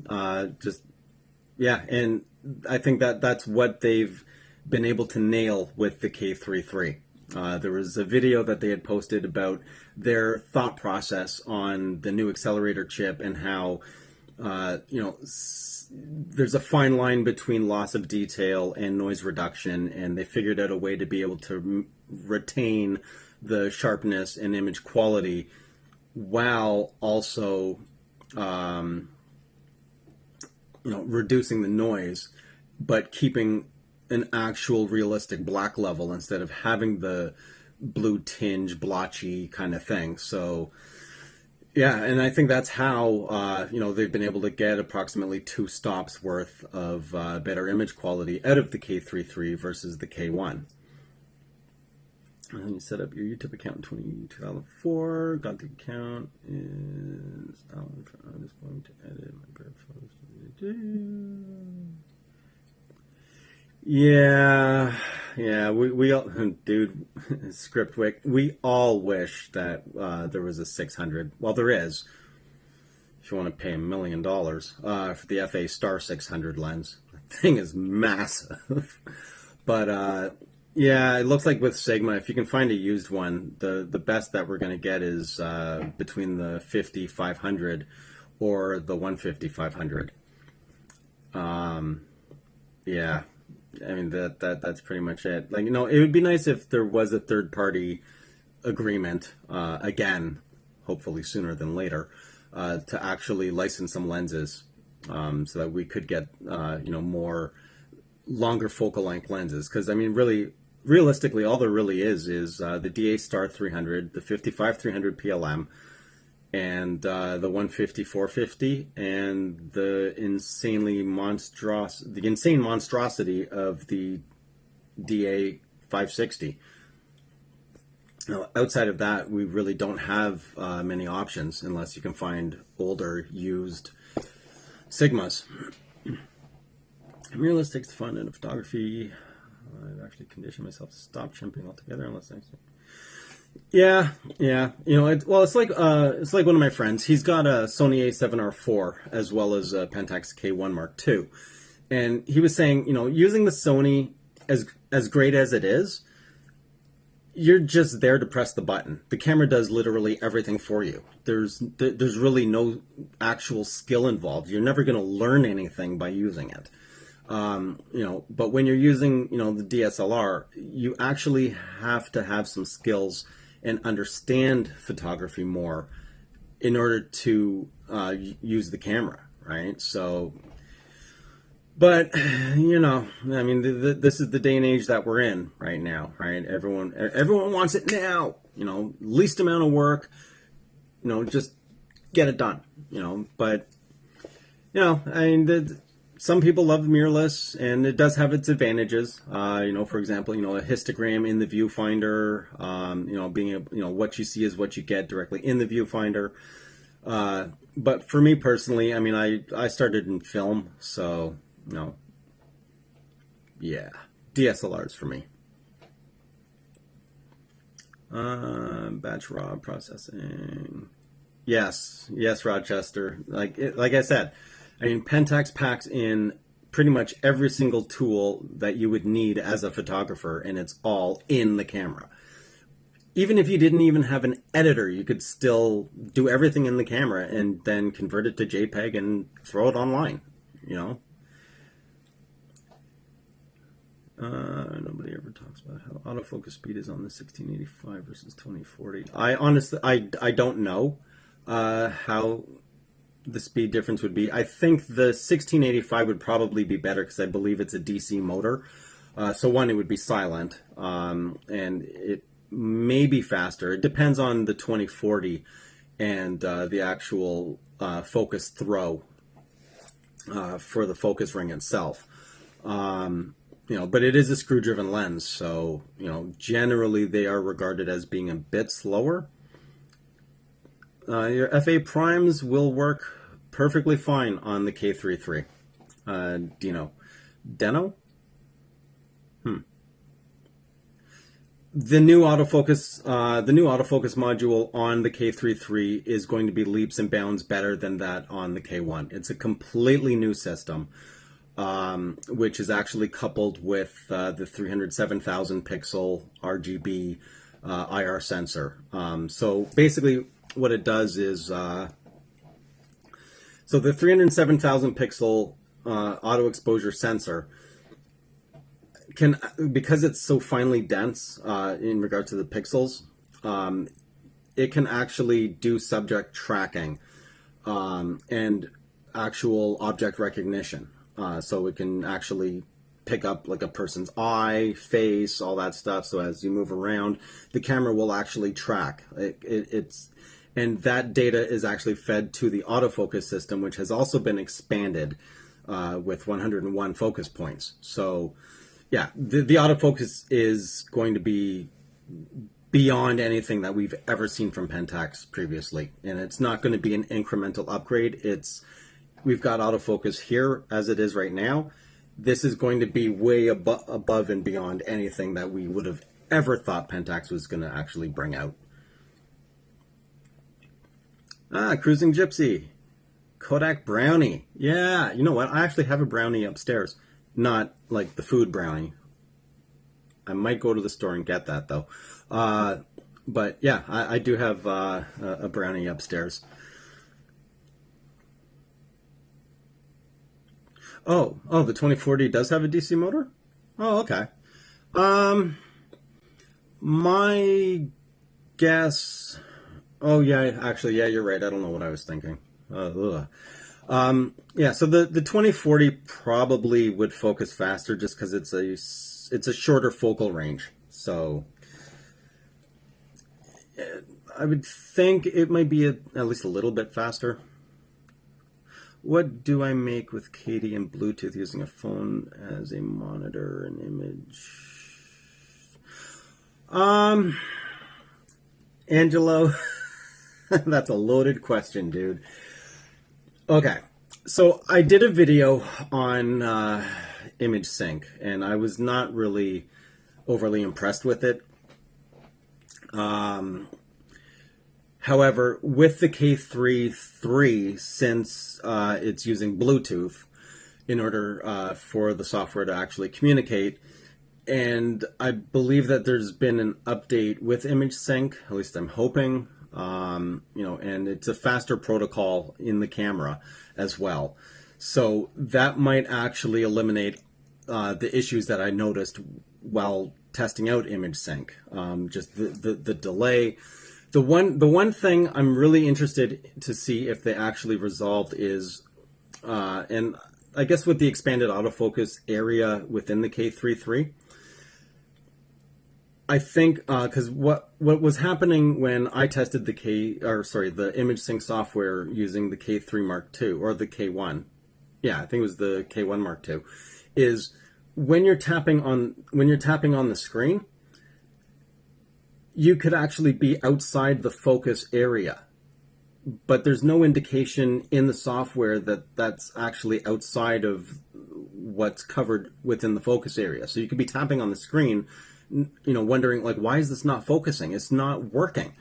Yeah, and I think that's what they've been able to nail with the K3 III. There was a video that they had posted about their thought process on the new accelerator chip and how there's a fine line between loss of detail and noise reduction, and they figured out a way to be able to retain the sharpness and image quality while also reducing the noise, but keeping an actual realistic black level instead of having the blue tinge, blotchy kind of thing. So yeah, and I think that's how they've been able to get approximately 2 stops worth of better image quality out of the K3 III versus the K1. And you set up your YouTube account in 2004. Got the account. Is I'm just going to edit my bird photos. Yeah, we all, dude, Scriptwick, we all wish that there was a 600. Well, there is. If you want to pay $1 million for the FA Star 600 lens, the thing is massive. But yeah, it looks like with Sigma, if you can find a used one, the best that we're going to get is between the 50-500 or the 150-500. Yeah. I mean, that's pretty much it. Like, it would be nice if there was a third-party agreement, again, hopefully sooner than later, to actually license some lenses, so that we could get, more longer focal length lenses. Because, I mean, really, realistically, all there really is the DA Star 300, the 55-300 PLM, and the 150-450, and the insane monstrosity of the DA 560. Now, outside of that, we really don't have many options unless you can find older, used Sigmas. Mirrorless takes the fun out of photography. I've actually conditioned myself to stop chimping altogether unless I... Yeah. You know, it's like one of my friends. He's got a Sony A7R IV as well as a Pentax K1 Mark II, and he was saying, you know, using the Sony, as great as it is, you're just there to press the button. The camera does literally everything for you. There's really no actual skill involved. You're never going to learn anything by using it. You know, but when you're using, you know, the DSLR, you actually have to have some skills and understand photography more in order to use the camera, right? So, but, you know, I mean, this is the day and age that we're in right now, right? Everyone wants it now, you know, least amount of work, you know, just get it done, you know. But, you know, I mean, some people love mirrorless, and it does have its advantages. You know, for example, you know, a histogram in the viewfinder, you know, being you know, what you see is what you get directly in the viewfinder. But for me personally, I mean, I started in film, so, you know, yeah, DSLRs for me. Batch raw processing. Yes, Rochester. Like I said, I mean, Pentax packs in pretty much every single tool that you would need as a photographer, and it's all in the camera. Even if you didn't even have an editor, you could still do everything in the camera and then convert it to JPEG and throw it online, you know? Nobody ever talks about how autofocus speed is on the 1685 versus 2040. I honestly, I don't know how the speed difference would be. I think the 1685 would probably be better because I believe it's a DC motor. So one, it would be silent, and it may be faster. It depends on the 2040 and the actual focus throw for the focus ring itself. You know, but it is a screw-driven lens, so, you know, generally they are regarded as being a bit slower. Your FA primes will work perfectly fine on the K3 III. Deno? The new autofocus module on the K3 III is going to be leaps and bounds better than that on the K1. It's a completely new system, which is actually coupled with the 307,000 pixel RGB IR sensor. So basically, what it does is, so the 307,000 pixel auto exposure sensor can, because it's so finely dense in regard to the pixels, it can actually do subject tracking and actual object recognition. So it can actually pick up like a person's eye, face, all that stuff. So as you move around, the camera will actually track. And that data is actually fed to the autofocus system, which has also been expanded with 101 focus points. So, yeah, the autofocus is going to be beyond anything that we've ever seen from Pentax previously. And it's not going to be an incremental upgrade. We've got autofocus here as it is right now. This is going to be way above and beyond anything that we would have ever thought Pentax was going to actually bring out. Cruising Gypsy. Kodak brownie. Yeah, you know what? I actually have a brownie upstairs. Not like the food brownie. I might go to the store and get that, though. But yeah, I do have a brownie upstairs. Oh, the 2040 does have a DC motor? Oh, okay. My guess... Oh, yeah, actually, yeah, you're right. I don't know what I was thinking. Yeah, so the 2040 probably would focus faster just because it's a shorter focal range. So I would think it might be at least a little bit faster. What do I make with Katie and Bluetooth using a phone as a monitor and image? Angelo, that's a loaded question, dude. Okay, so I did a video on image sync, and I was not really overly impressed with it. However, with the K3 III, since it's using Bluetooth in order for the software to actually communicate, and I believe that there's been an update with image sync, at least I'm hoping, and it's a faster protocol in the camera as well. So that might actually eliminate the issues that I noticed while testing out image sync. Just the delay. The one thing I'm really interested to see if they actually resolved is, and I guess with the expanded autofocus area within the K3 III, I think because what was happening when I tested the image sync software using the K3 Mark II or the K1, yeah, I think it was the K1 Mark II, is when you're tapping on the screen, you could actually be outside the focus area, but there's no indication in the software that that's actually outside of what's covered within the focus area. So you could be tapping on the screen, wondering like, why is this not focusing? It's not working.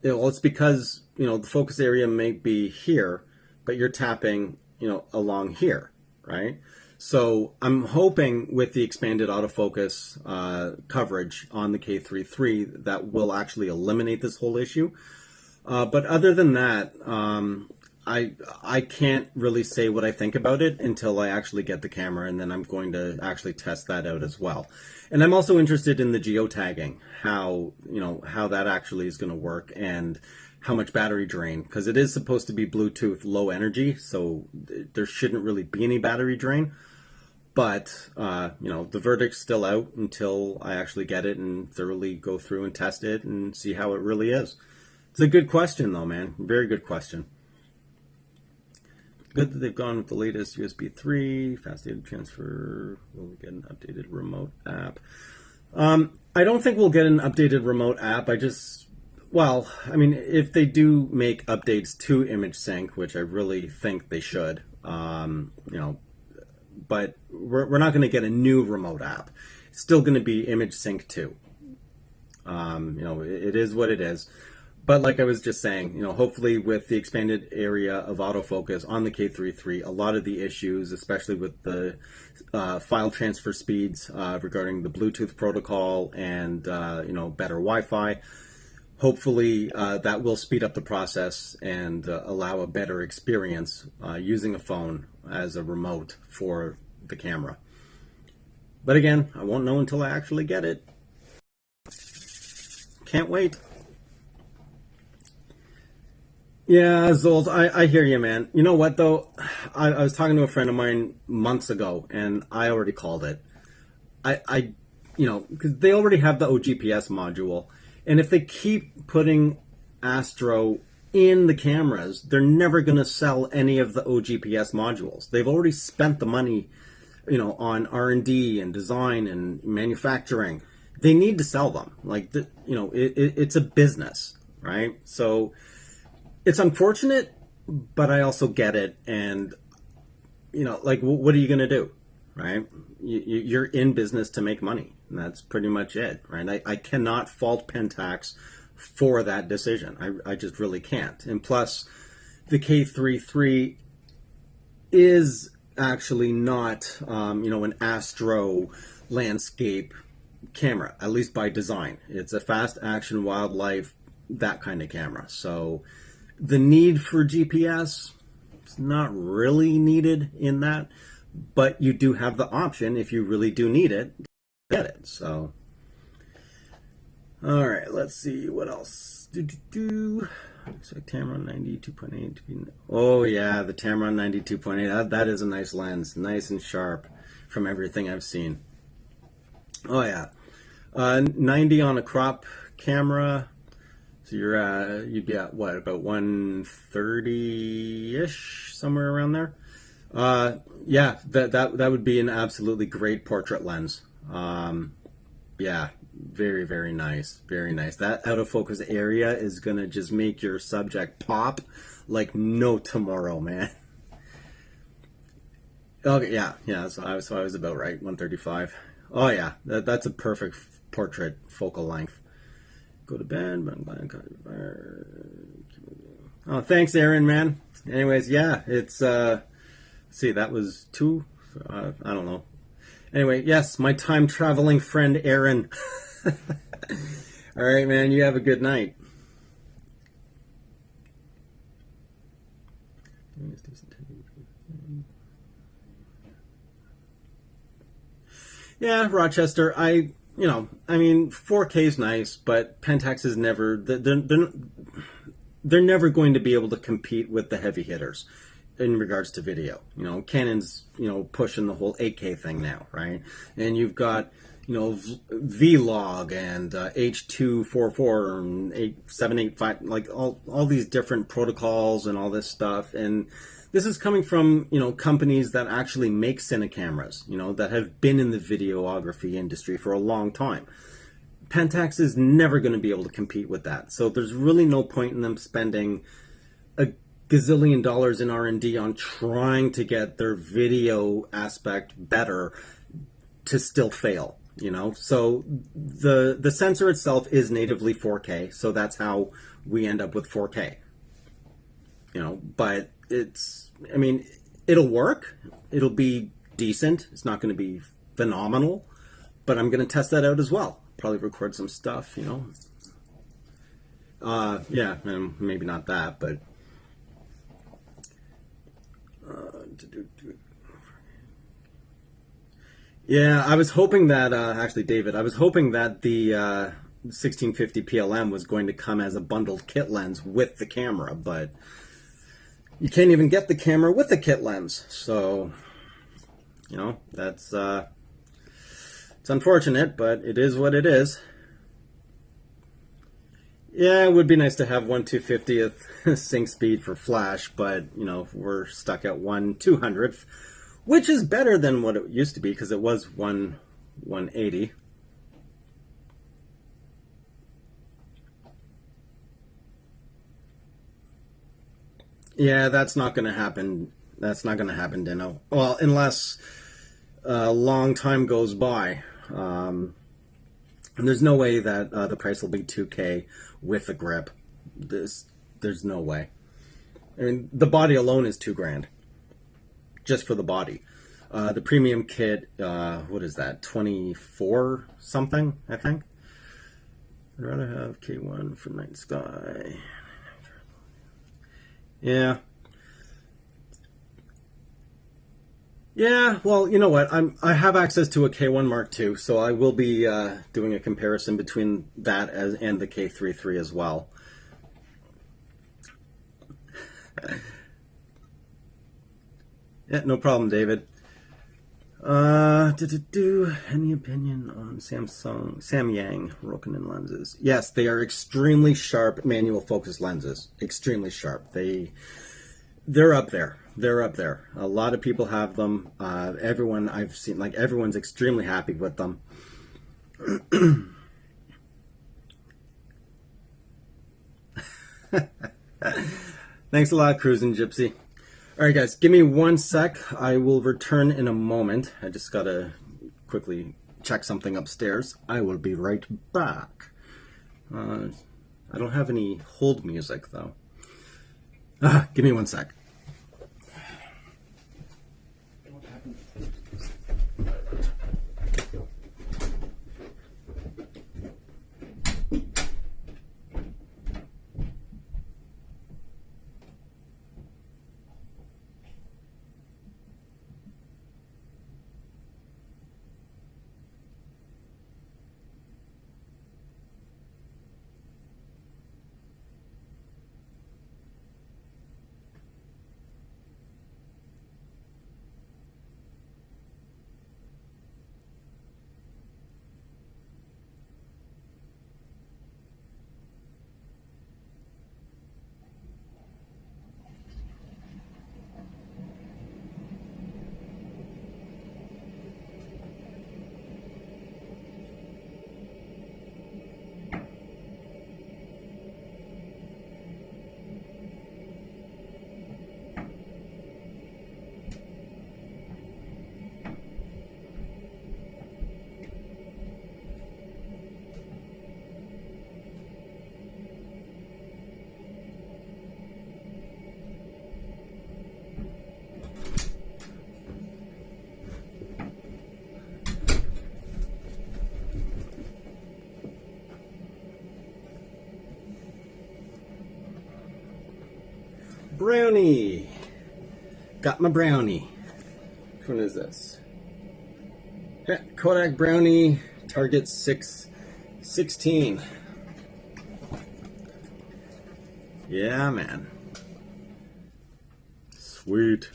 Well, it's because, the focus area may be here, but you're tapping, along here, right? So I'm hoping with the expanded autofocus coverage on the K3 III that will actually eliminate this whole issue. But other than that, I can't really say what I think about it until I actually get the camera, and then I'm going to actually test that out as well. And I'm also interested in the geotagging, how that actually is going to work, and how much battery drain, because it is supposed to be Bluetooth low energy, so there shouldn't really be any battery drain. But, the verdict's still out until I actually get it and thoroughly go through and test it and see how it really is. It's a good question, though, man. Very good question. Good that they've gone with the latest USB 3, fast data transfer. Will we get an updated remote app? I don't think we'll get an updated remote app. If they do make updates to image sync, which I really think they should, but we're not going to get a new remote app. It's still going to be image sync 2. It is what it is. But like I was just saying, hopefully with the expanded area of autofocus on the K3 III, a lot of the issues, especially with the file transfer speeds regarding the Bluetooth protocol and, better Wi-Fi, hopefully that will speed up the process and allow a better experience using a phone as a remote for the camera. But again, I won't know until I actually get it. Can't wait. Yeah, Zold, I hear you, man. You know what, though? I was talking to a friend of mine months ago, and I already called it. Because they already have the OGPS module, and if they keep putting Astro in the cameras, they're never going to sell any of the OGPS modules. They've already spent the money, on R&D and design and manufacturing. They need to sell them. It's a business, right? So it's unfortunate, but I also get it. And, what are you going to do, right? You're in business to make money. And that's pretty much it, right? I cannot fault Pentax for that decision. I just really can't. And plus, the K3 III is actually not, an Astro landscape camera, at least by design. It's a fast action wildlife, that kind of camera. So the need for GPS is not really needed in that, but you do have the option if you really do need it, to get it. So, all right, let's see what else. So Tamron 92.8 to be. Oh yeah, the Tamron 92.8. That is a nice lens, nice and sharp from everything I've seen. Oh yeah, 90 on a crop camera. So you'd be at what, about 130-ish, somewhere around there. Yeah, that would be an absolutely great portrait lens. Yeah, very, very nice, very nice. That autofocus area is gonna just make your subject pop like no tomorrow, man. Okay, yeah. So I was about right, 135. Oh yeah, that's a perfect portrait focal length. Go to bed. Oh, thanks, Aaron, man. Anyways, yeah, it's see, that was two. I don't know. Anyway, yes, my time traveling friend Aaron. All right, man. You have a good night. Yeah, Rochester. I mean, 4K is nice, but Pentax is never. They're never going to be able to compete with the heavy hitters in regards to video. Canon's, pushing the whole 8K thing now, right? And you've got, Vlog and H.244 and 785, like all these different protocols and all this stuff. And this is coming from, companies that actually make cine cameras, that have been in the videography industry for a long time. Pentax is never going to be able to compete with that. So there's really no point in them spending a gazillion dollars in R&D on trying to get their video aspect better to still fail, So the sensor itself is natively 4K, so that's how we end up with 4K. But it'll work. It'll be decent. It's not going to be phenomenal, but I'm going to test that out as well. Probably record some stuff, yeah, maybe not that, but yeah, I was hoping that actually, David, I was hoping that the 1650 PLM was going to come as a bundled kit lens with the camera, but you can't even get the camera with the kit lens, so that's it's unfortunate, but it is what it is. Yeah, it would be nice to have 1/250th sync speed for flash, but we're stuck at 1/200th, which is better than what it used to be because it was 1/180. Yeah, that's not going to happen. That's not going to happen, Dino. Well, unless a long time goes by. And there's no way that the price will be 2K with a grip. There's no way. I mean, the body alone is $2,000, just for the body. The premium kit, what is that? 24 something, I think. I'd rather have K1 for night sky. Yeah. Yeah, well, you know what? I have access to a K1 Mark II, so I will be doing a comparison between that and the K3 III as well. Yeah, no problem, David. Any opinion on Samyang Rokinon lenses? Yes, they are extremely sharp manual focus lenses. Extremely sharp. They're up there. They're up there. A lot of people have them. Everyone I've seen, everyone's extremely happy with them. Thanks a lot, Cruising Gypsy. All right, guys, give me 1 sec. I will return in a moment. I just gotta quickly check something upstairs. I will be right back. I don't have any hold music, though. Give me 1 sec. brownie. Got my brownie. Which one is this? Yeah, Kodak brownie, target 616. Yeah, man. Sweet.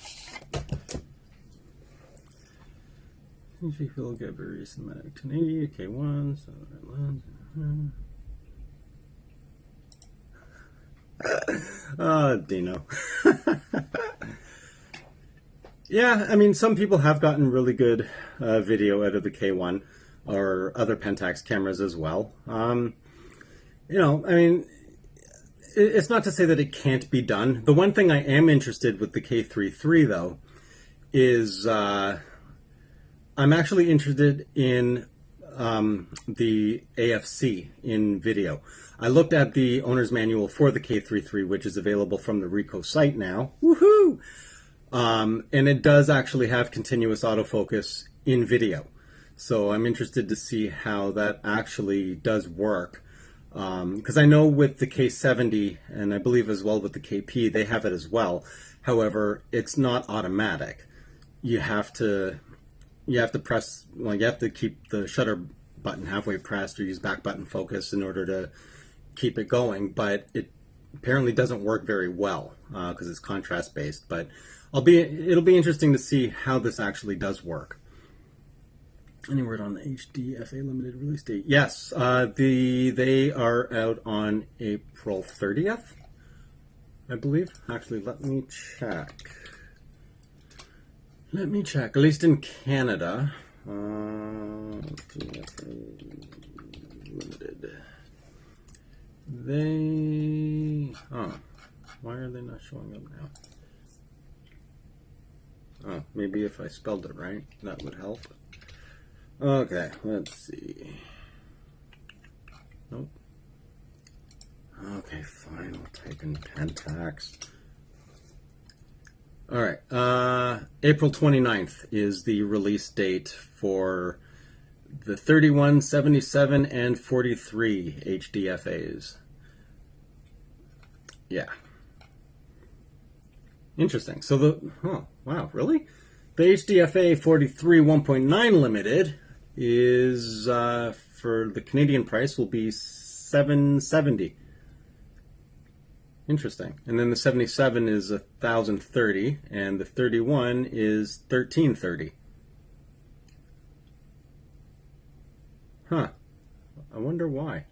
Feel good, very cinematic 1080, K1, so lens. Dino. Yeah, I mean, some people have gotten really good video out of the K1 or other Pentax cameras as well. You know, I mean, it's not to say that it can't be done. The one thing I am interested with the K3 III, though, is I'm actually interested in the AFC in video. I looked at the owner's manual for the K3 III, which is available from the Ricoh site now. Woohoo! And it does actually have continuous autofocus in video. So I'm interested to see how that actually does work. Because I know with the K70, and I believe as well with the KP, they have it as well. However, it's not automatic. You have to press, well, you have to keep the shutter button halfway pressed or use back button focus in order to keep it going, but it apparently doesn't work very well because it's contrast based. But it'll be interesting to see how this actually does work. Any word on the HDFA limited release date? Yes, they are out on April 30th, I believe. Actually, let me check. At least in Canada. Limited. Why are they not showing up now? Oh, maybe if I spelled it right, that would help. Okay, let's see. Nope. Okay, fine, I'll type in Pentax. All right, April 29th is the release date for the 31, 77, and 43 HDFAs. Yeah. Interesting. So wow, really? The HDFA 43 1.9 limited is, for the Canadian price, will be $770. Interesting. And then the 77 is $1,030, and the 31 is $1,330. Huh. I wonder why.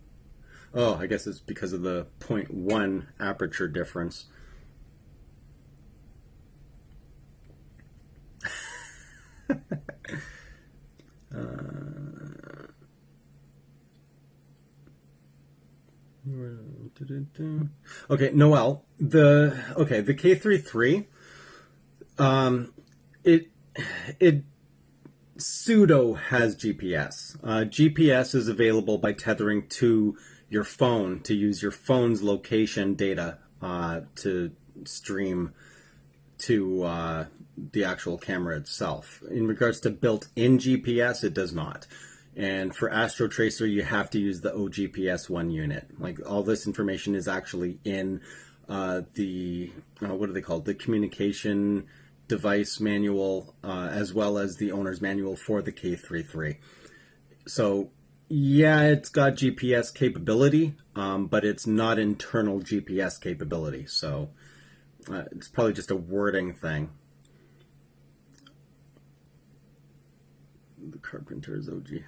Oh, I guess it's because of the 0.1 aperture difference. Okay, Noel. The K3 III, it pseudo has GPS. GPS is available by tethering to your phone to use your phone's location data to stream to the actual camera itself. In regards to built-in GPS, it does not. And for Astrotracer, you have to use the OGPS 1 unit. Like, all this information is actually in the, what are they called? The communication device manual, as well as the owner's manual for the K3 III. So, yeah, it's got GPS capability, but it's not internal GPS capability. So, it's probably just a wording thing. The Carpenter's OG.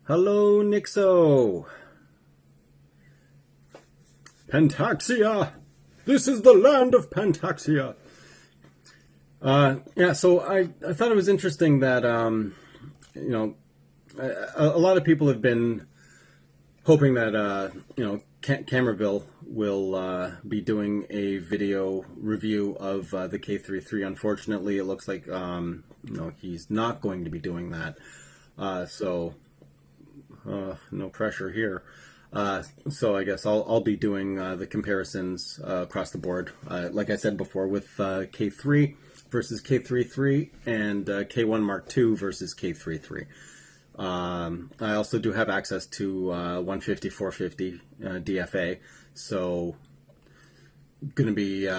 Hello, Nixo. Pentaxia. This is the land of Pentaxia. Yeah, so I thought it was interesting that, you know, a lot of people have been hoping that, you know, Cameraville will be doing a video review of the K3 III. Unfortunately, it looks like you know, he's not going to be doing that. So no pressure here. So I guess I'll be doing the comparisons across the board. Like I said before, with K3 versus K3 III and K1 Mark II versus K3 III. I also do have access to 150, 450 DFA, so going to be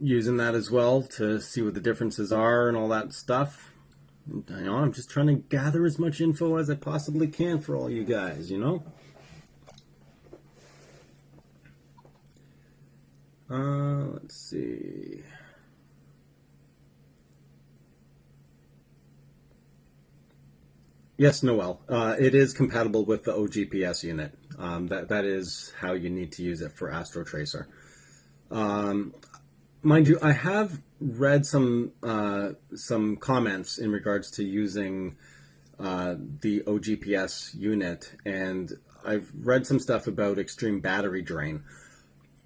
using that as well to see what the differences are and all that stuff. I'm just trying to gather as much info as I possibly can for all you guys, Let's see. Yes, Noel. It is compatible with the OGPS unit. That is how you need to use it for Astrotracer. Mind you, I have read some comments in regards to using the OGPS unit, and I've read some stuff about extreme battery drain,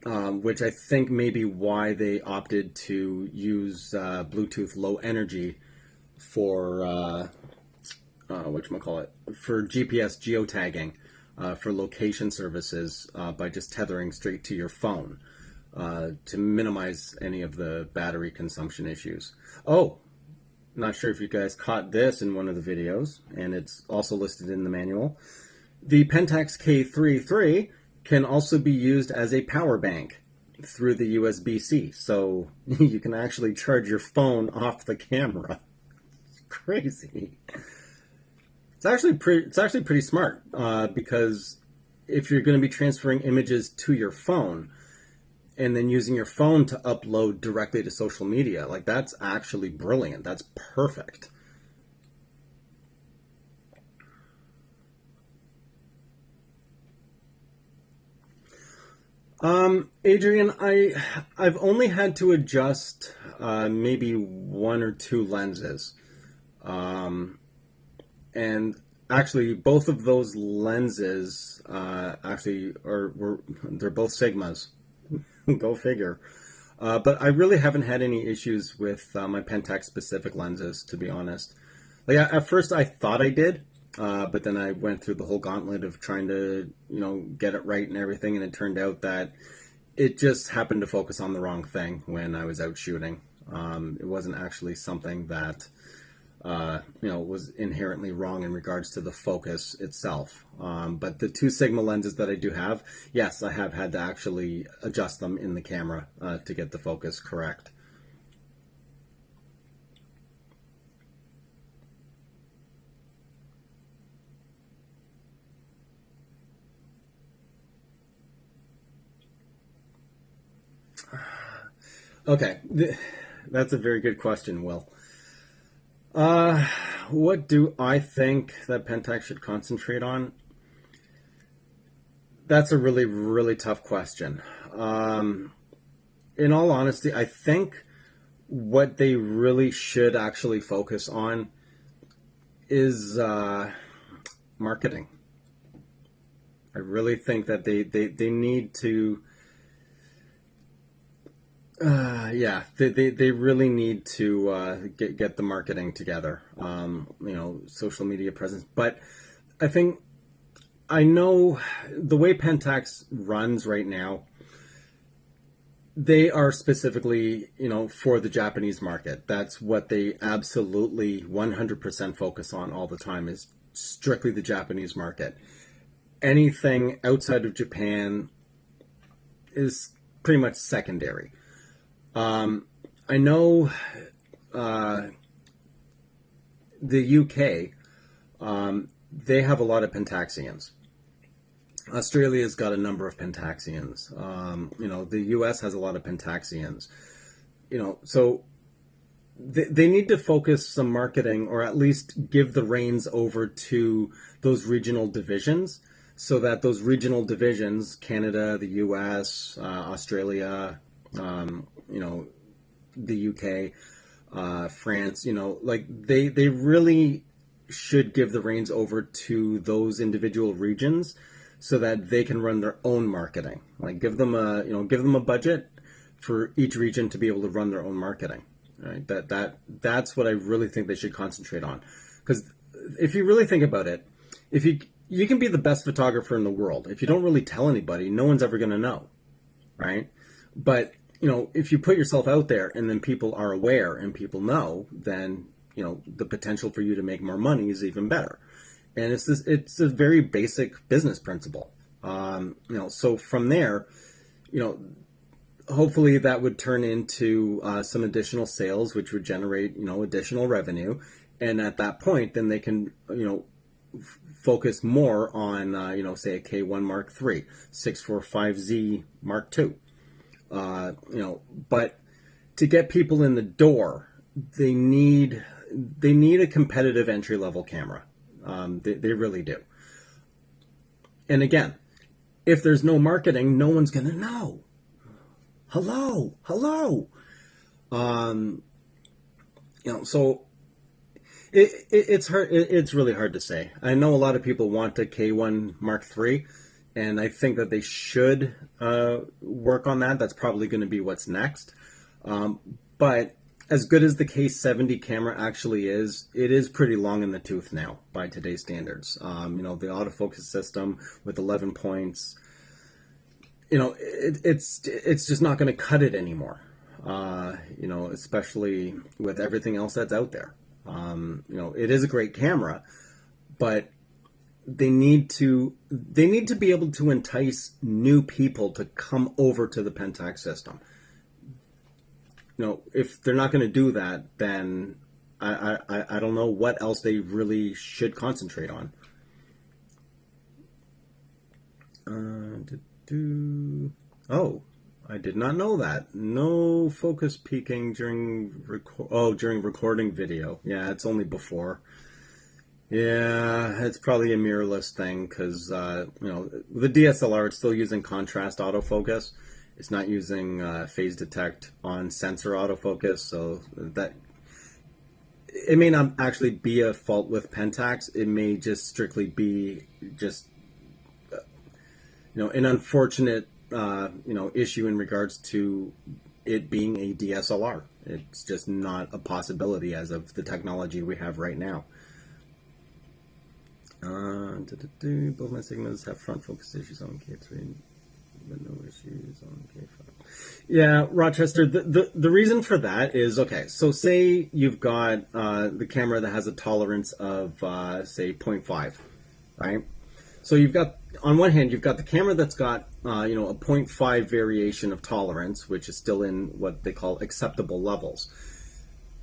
which I think may be why they opted to use Bluetooth Low Energy for for GPS geotagging for location services by just tethering straight to your phone to minimize any of the battery consumption issues. Oh, not sure if you guys caught this in one of the videos, and it's also listed in the manual. The Pentax K-3 III can also be used as a power bank through the USB-C, so you can actually charge your phone off the camera. It's crazy. It's actually pretty smart because if you're going to be transferring images to your phone and then using your phone to upload directly to social media, like, that's actually brilliant. That's perfect. Adrian, I've only had to adjust maybe one or two lenses. And actually, both of those lenses they're both Sigmas. Go figure. But I really haven't had any issues with my Pentax specific lenses, to be honest. Like, at first I thought I did, but then I went through the whole gauntlet of trying to, get it right and everything, and it turned out that it just happened to focus on the wrong thing when I was out shooting. It wasn't actually something that was inherently wrong in regards to the focus itself. But the two Sigma lenses that I do have, yes, I have had to actually adjust them in the camera to get the focus correct. Okay, that's a very good question, Will. What do I think that Pentax should concentrate on? That's a really, really tough question. In all honesty, I think what they really should actually focus on is marketing. I really think that they need to they really need to get the marketing together, social media presence. But I know the way Pentax runs right now, they are specifically, for the Japanese market. That's what they absolutely 100% focus on all the time, is strictly the Japanese market. Anything outside of Japan is pretty much secondary. I know the UK, they have a lot of Pentaxians. Australia's got a number of Pentaxians. The US has a lot of Pentaxians. So they need to focus some marketing, or at least give the reins over to those regional divisions, so that those regional divisions, Canada, the US, Australia, the UK, France, they really should give the reins over to those individual regions so that they can run their own marketing. Like, give them a budget for each region to be able to run their own marketing. Right? That's what I really think they should concentrate on. Because if you really think about it, if you can be the best photographer in the world, if you don't really tell anybody, no one's ever going to know, right? But if you put yourself out there and then people are aware and people know, then the potential for you to make more money is even better. And it's a very basic business principle. So from there, hopefully that would turn into some additional sales, which would generate, additional revenue. And at that point, then they can, focus more on, say a K1 Mark III, 645Z Mark II. But to get people in the door, they need a competitive entry-level camera. They really do. And again, if there's no marketing, no one's going to know. Hello. So it's hard. It's really hard to say. I know a lot of people want a K1 Mark III, and I think that they should work on that. That's probably going to be what's next. But as good as the K70 camera actually is, it is pretty long in the tooth now by today's standards. The autofocus system with 11 points, it's just not going to cut it anymore. Especially with everything else that's out there. It is a great camera, but they need to be able to entice new people to come over to the Pentax system. If they're not going to do that, then I don't know what else they really should concentrate on. Oh, I did not know that. No focus peaking during recording video. Yeah, it's only before. Yeah, it's probably a mirrorless thing because the DSLR, it's still using contrast autofocus. It's not using phase detect on sensor autofocus, so that it may not actually be a fault with Pentax. It may just strictly be just an unfortunate issue in regards to it being a DSLR. It's just not a possibility as of the technology we have right now. Both my Sigmas have front focus issues on K3. But no issues on K5. Yeah, Rochester, the reason for that is, okay, so say you've got the camera that has a tolerance of, say, 0.5, right? So you've got, on one hand, you've got the camera that's got, a 0.5 variation of tolerance, which is still in what they call acceptable levels.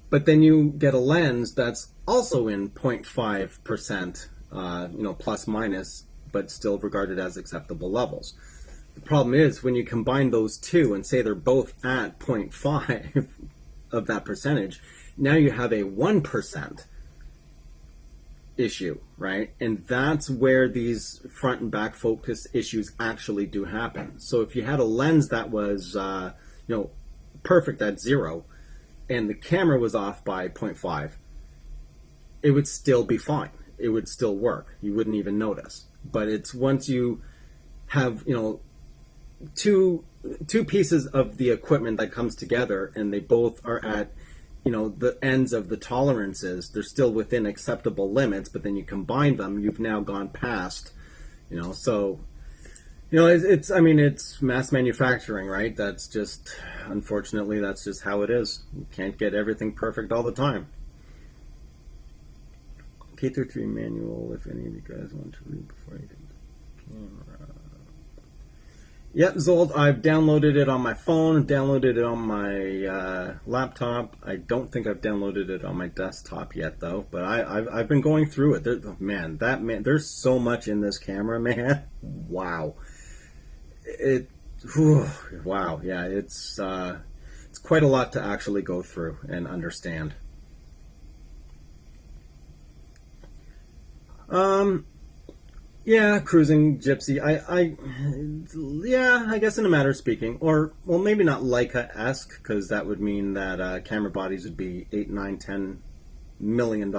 But then you get a lens that's also in 0.5%, plus minus, but still regarded as acceptable levels. The problem is when you combine those two and say they're both at 0.5 of that percentage, now you have a 1% issue, right? And that's where these front and back focus issues actually do happen. So if you had a lens that was, perfect at 0 and the camera was off by 0.5, it would still be fine. It would still work. You wouldn't even notice. But it's once you have, two pieces of the equipment that comes together and they both are at the ends of the tolerances, they're still within acceptable limits, but then you combine them, you've now gone past, so it's mass manufacturing, right? That's just, unfortunately, that's just how it is. You can't get everything perfect all the time. K-3 III manual, if any of you guys want to read before you get the camera. Yep, Zold, I've downloaded it on my phone, downloaded it on my laptop. I don't think I've downloaded it on my desktop yet, though. But I've been going through it. There's so much in this camera, man. Wow. Wow. Yeah, it's quite a lot to actually go through and understand. Yeah, cruising gypsy. I guess in a matter of speaking, or well, maybe not Leica-esque, because that would mean that camera bodies would be $8, $9, $10 million.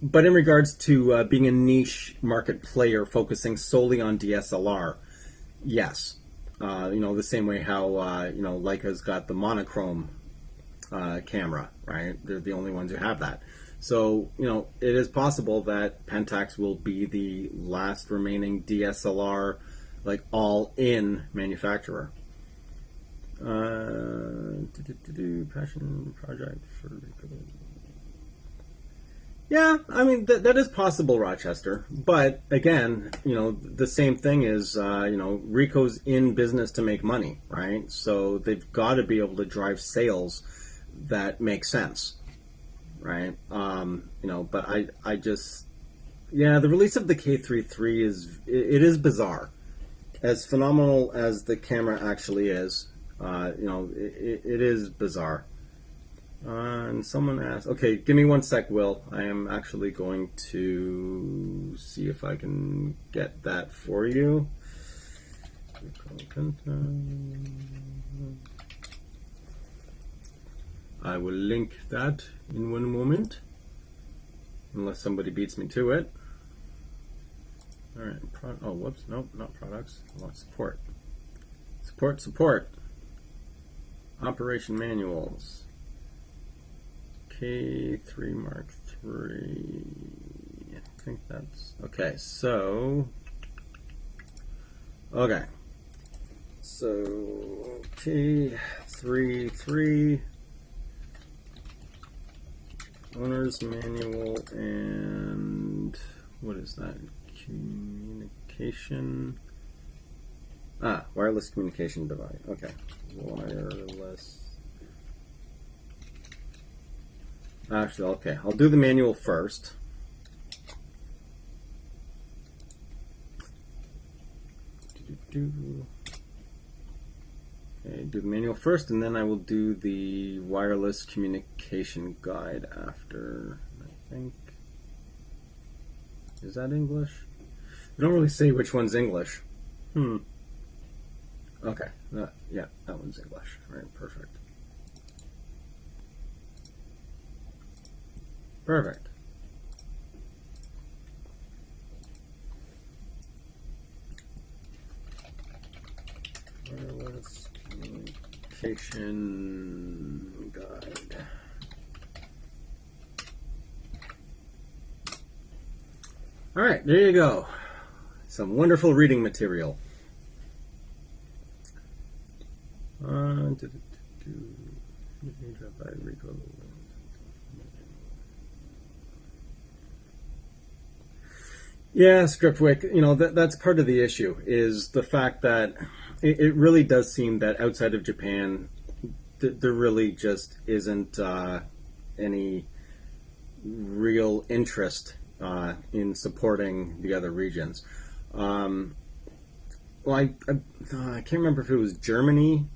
But in regards to being a niche market player focusing solely on DSLR, yes, the same way how Leica's got the monochrome camera, right? They're the only ones who have that. So, it is possible that Pentax will be the last remaining DSLR, like, all-in manufacturer. Passion project for. Yeah, I mean that is possible, Rochester. But again, the same thing is, Ricoh's in business to make money, right? So they've got to be able to drive sales that make sense, right? But I just, yeah, the release of the K3 III is bizarre. As phenomenal as the camera actually is, it is bizarre. And someone asked, okay, give me one sec, Will. I am actually going to see if I can get that for you. I will link that in one moment, unless somebody beats me to it. All right. Oh, whoops. Nope, not products. I want support. Support. Operation manuals. K3 Mark III. I think that's okay. So, K3 III owner's manual, and what is that? Communication. Wireless communication device. Okay, wireless. Actually, okay, I'll do the manual first. Okay, do the manual first, and then I will do the wireless communication guide after, I think. Is that English? They don't really say which one's English. Okay, yeah, that one's English. All right, perfect. Perfect. Wireless communication guide. All right, there you go. Some wonderful reading material. Yeah, Scriptwick, that's part of the issue, is the fact that it really does seem that outside of Japan, there really just isn't any real interest in supporting the other regions. Well, I can't remember if it was Germany,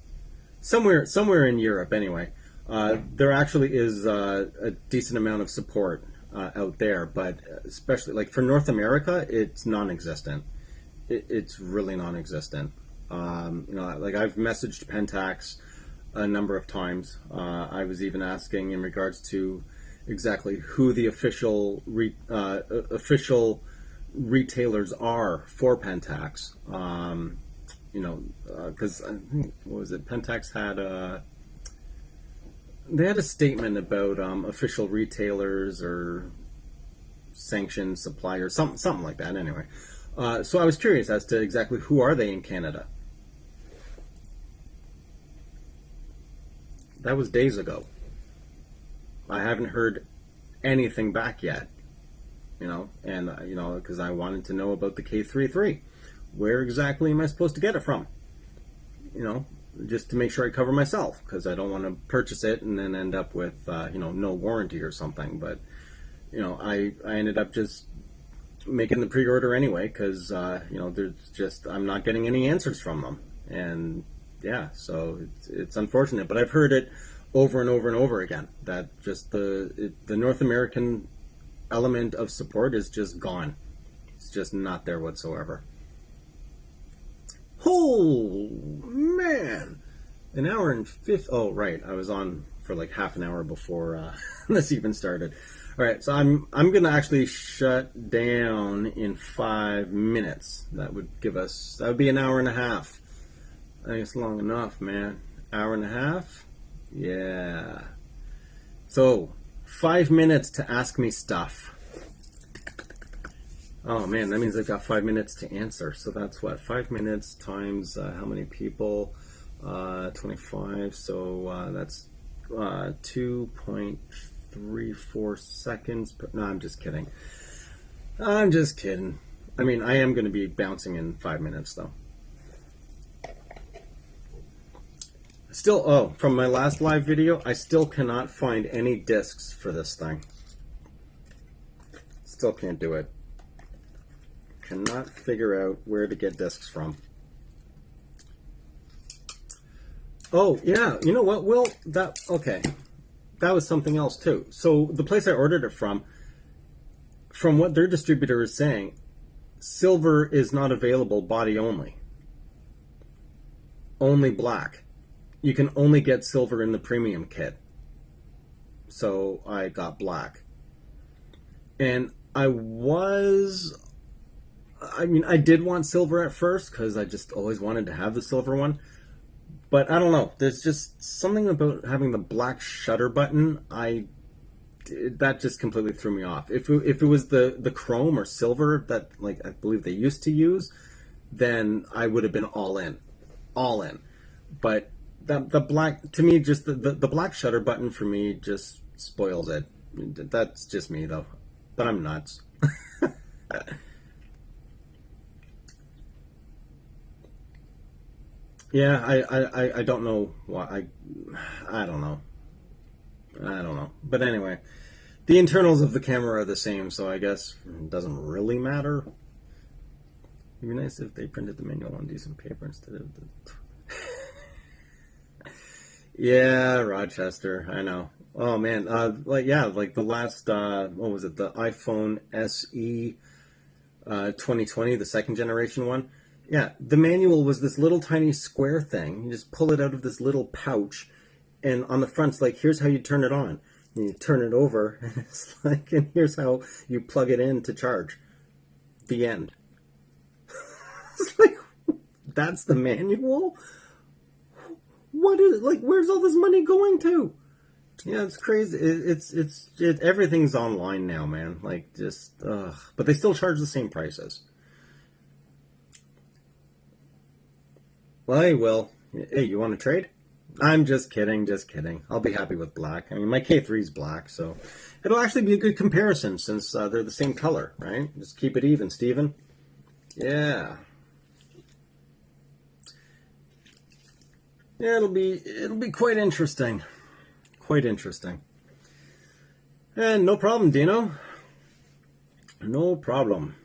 somewhere in Europe anyway. There actually is a decent amount of support out there, but especially like for North America, it's non-existent. It's really non-existent. Like I've messaged Pentax a number of times. I was even asking in regards to exactly who the official retailers are for Pentax. Because I think, what was it? Pentax had they had a statement about official retailers or sanctioned suppliers, something like that. Anyway, so I was curious as to exactly who are they in Canada. That was days ago. I haven't heard anything back yet. Because I wanted to know about the K3 III. Where exactly am I supposed to get it from? Just to make sure I cover myself, because I don't want to purchase it and then end up with no warranty or something. But I ended up just making the pre-order anyway, because there's just, I'm not getting any answers from them, and yeah, so it's unfortunate. But I've heard it over and over and over again that just the North American element of support is just gone. It's just not there whatsoever. Oh man, an hour and 50. Oh right, I was on for like half an hour before this even started. All right, so I'm gonna actually shut down in 5 minutes. That would be an hour and a half. I think it's long enough, man. Hour and a half. Yeah. So 5 minutes to ask me stuff. Oh man, that means I've got 5 minutes to answer. So that's what, 5 minutes times how many people? 25, so that's 2.34 seconds. No, I'm just kidding. I'm just kidding. I mean, I am going to be bouncing in 5 minutes, though. Still, oh, from my last live video, I still cannot find any discs for this thing. Still can't do it. Cannot figure out where to get discs from. Oh, yeah, you know what, Will? Okay. That was something else, too. So, the place I ordered it from what their distributor is saying, silver is not available body only. Only black. You can only get silver in the premium kit. So I got black. And I did want silver at first because I just always wanted to have the silver one. But I don't know. There's just something about having the black shutter button. That just completely threw me off. If it was the chrome or silver that, like, I believe they used to use, then I would have been all in. But the black, to me, just the black shutter button for me just spoils it. That's just me, though. But I'm nuts. Yeah, I don't know why. I don't know. But anyway, the internals of the camera are the same, so I guess it doesn't really matter. It'd be nice if they printed the manual on decent paper instead of the... Yeah, Rochester, I know. Oh man, like the last what was it? The iPhone SE 2020, the second generation one. Yeah, the manual was this little tiny square thing. You just pull it out of this little pouch, and on the front's like, here's how you turn it on. And you turn it over, and it's like, and here's how you plug it in to charge. The end. It's like, that's the manual? What is, like, where's all this money going to? Yeah, it's crazy. Everything's online now, man. Like, just, ugh. But they still charge the same prices. Well, hey, Will. Hey, you want to trade? I'm just kidding, I'll be happy with black. I mean, my K3 is black, so it'll actually be a good comparison since they're the same color, right? Just keep it even, Steven. Yeah. Yeah, it'll be quite interesting. Quite interesting. And no problem, Dino. No problem.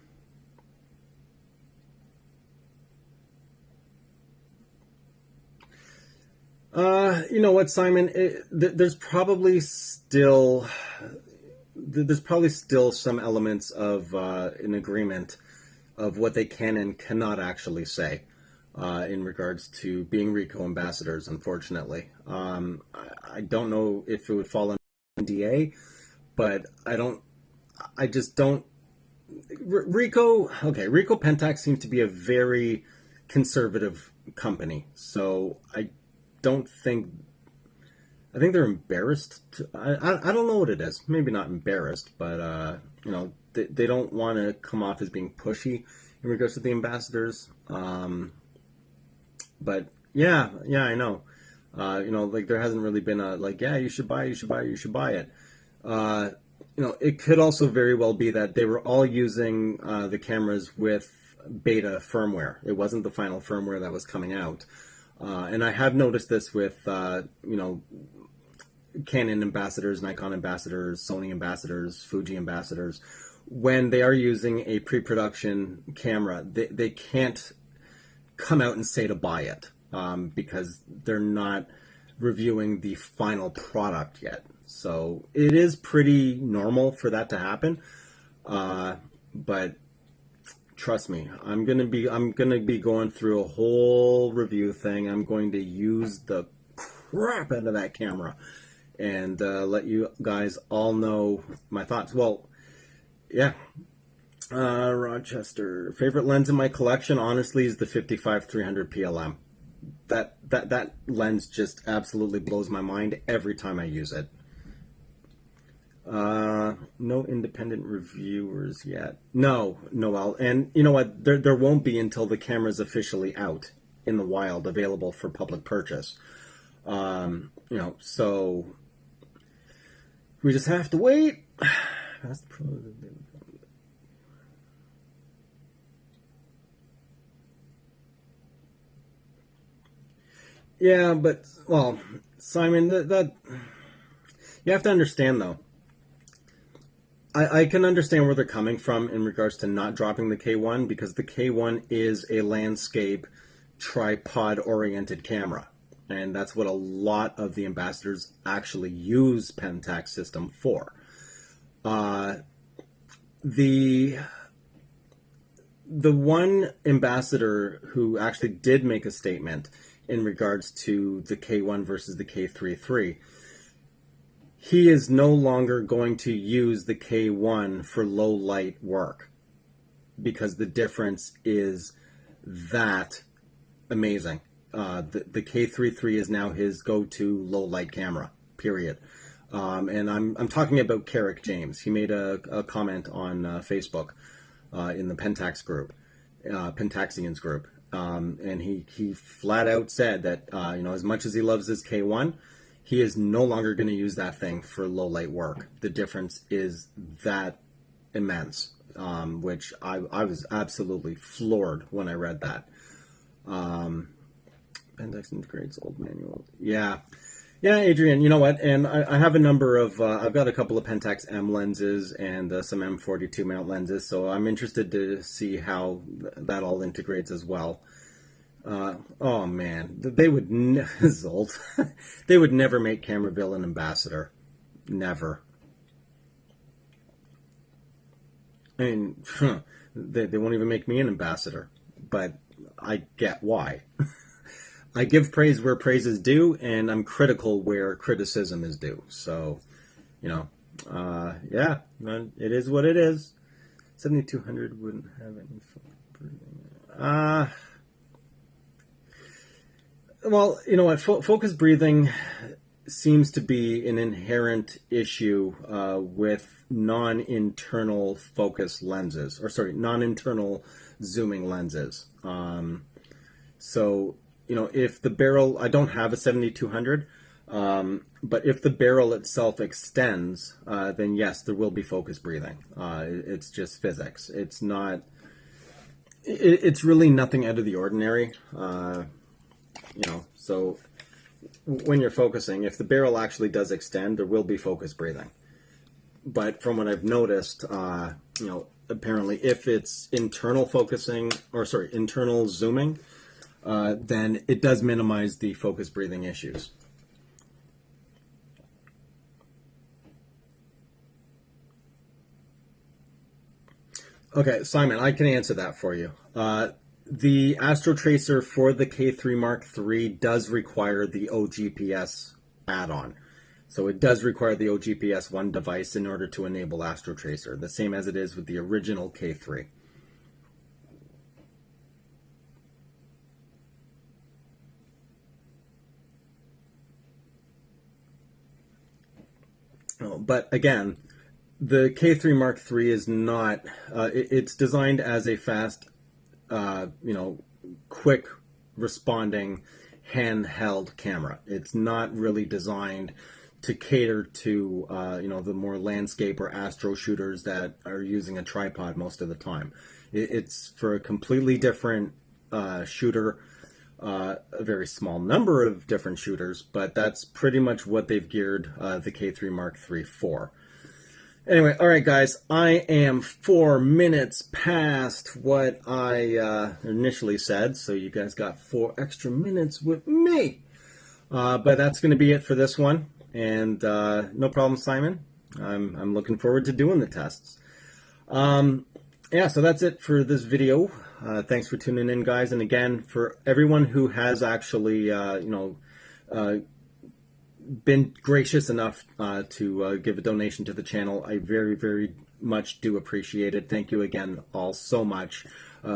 You know what, Simon? There's probably still some elements of an agreement of what they can and cannot actually say in regards to being RICO ambassadors. Unfortunately, I don't know if it would fall under NDA, but I just don't. RICO Pentax seems to be a very conservative company, so I think they're embarrassed. I don't know what it is. Maybe not embarrassed, but you know, they don't want to come off as being pushy in regards to the ambassadors. But yeah, I know. You know, like there hasn't really been a like, yeah, you should buy it. You know, it could also very well be that they were all using the cameras with beta firmware. It wasn't the final firmware that was coming out. And I have noticed this with, you know, Canon ambassadors, Nikon ambassadors, Sony ambassadors, Fuji ambassadors. When they are using a pre-production camera, they can't come out and say to buy it because they're not reviewing the final product yet. So it is pretty normal for that to happen. But trust me, I'm gonna be going through a whole review thing. I'm going to use the crap out of that camera and let you guys all know my thoughts. Well, yeah. Rochester, favorite lens in my collection, honestly, is the 55-300 PLM. That lens just absolutely blows my mind every time I use it. No independent reviewers yet. No, Noel. And you know what? There won't be until the camera's officially out. in the wild available for public purchase. So we just have to wait. That's the pro. Yeah, but, well, Simon, that you have to understand, though. I can understand where they're coming from in regards to not dropping the K1, because the K1 is a landscape tripod-oriented camera. And that's what a lot of the ambassadors actually use Pentax system for. The one ambassador who actually did make a statement in regards to the K1 versus the K3 III, he is no longer going to use the K1 for low light work because the difference is that amazing. The K3 III is now his go-to low light camera, period. And I'm talking about Carrick James. He made a comment on Facebook in the Pentax group, Pentaxians group. And he flat out said that, as much as he loves his K1, he is no longer going to use that thing for low light work. The difference is that immense, which I was absolutely floored when I read that. Pentax integrates old manual. Yeah, Adrian, you know what? And I have a number of, I've got a couple of Pentax M lenses and some M42 mount lenses, so I'm interested to see how that all integrates as well. Oh man, they would Zolt. They would never make Cameraville an ambassador, never. I mean, they won't even make me an ambassador, but I get why. I give praise where praise is due, and I'm critical where criticism is due. So, yeah, it is what it is. 7200 wouldn't have any focus. Well, you know what? Focus breathing seems to be an inherent issue with non-internal focus lenses, non-internal zooming lenses. So, if the barrel, I don't have a 7200, but if the barrel itself extends, then yes, there will be focus breathing. It's just physics. It's not, it's really nothing out of the ordinary. So when you're focusing, if the barrel actually does extend, there will be focus breathing. But from what I've noticed, apparently if it's internal focusing, internal zooming, then it does minimize the focus breathing issues. Okay, Simon, I can answer that for you. The Astrotracer for the K3 Mark III does require the OGPS add-on. So it does require the OGPS 1 device in order to enable Astrotracer, the same as it is with the original K3. But again, the K3 Mark III is not, it's designed as a fast, quick responding handheld camera. It's not really designed to cater to, the more landscape or astro shooters that are using a tripod most of the time. It's for a completely different shooter, a very small number of different shooters, but that's pretty much what they've geared the K3 Mark III for. Anyway, all right, guys, I am 4 minutes past what I initially said, so you guys got 4 extra minutes with me. But that's going to be it for this one, and no problem, Simon. I'm looking forward to doing the tests. Yeah, so that's it for this video. Thanks for tuning in, guys, and again, for everyone who has actually, been gracious enough to give a donation to the channel. I very, very much do appreciate it. Thank you again all so much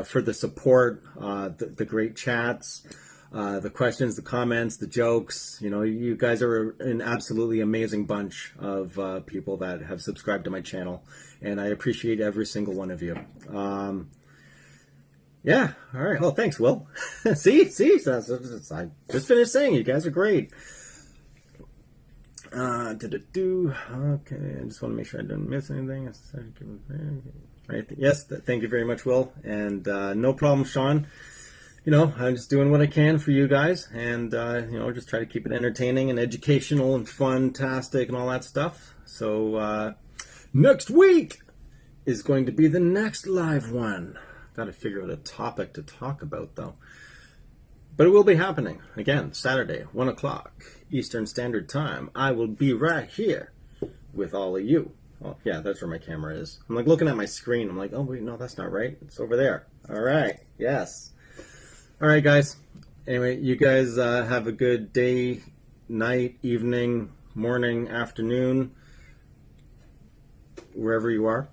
for the support, the great chats, the questions, the comments, the jokes. You guys are an absolutely amazing bunch of people that have subscribed to my channel, and I appreciate every single one of you. Yeah. All right. Well, thanks, Will. see, I just finished saying you guys are great. Okay, I just want to make sure I didn't miss anything. Right. Yes. Thank you very much, Will. And no problem, Sean. You know, I'm just doing what I can for you guys, and you know, just try to keep it entertaining and educational and fun-tastic and all that stuff. So next week is going to be the next live one. Got to figure out a topic to talk about, though. But it will be happening again Saturday, 1 o'clock Eastern Standard Time. I will be right here with all of you. Oh, yeah, that's where my camera is. I'm like looking at my screen. I'm like, oh wait, no, that's not right. It's over there. All right. Yes. All right, guys. Anyway, you guys have a good day, night, evening, morning, afternoon, wherever you are.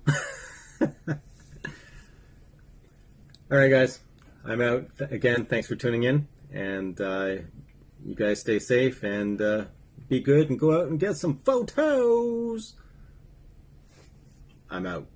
All right, guys. I'm out. Again, thanks for tuning in. And you guys stay safe and be good and go out and get some photos. I'm out.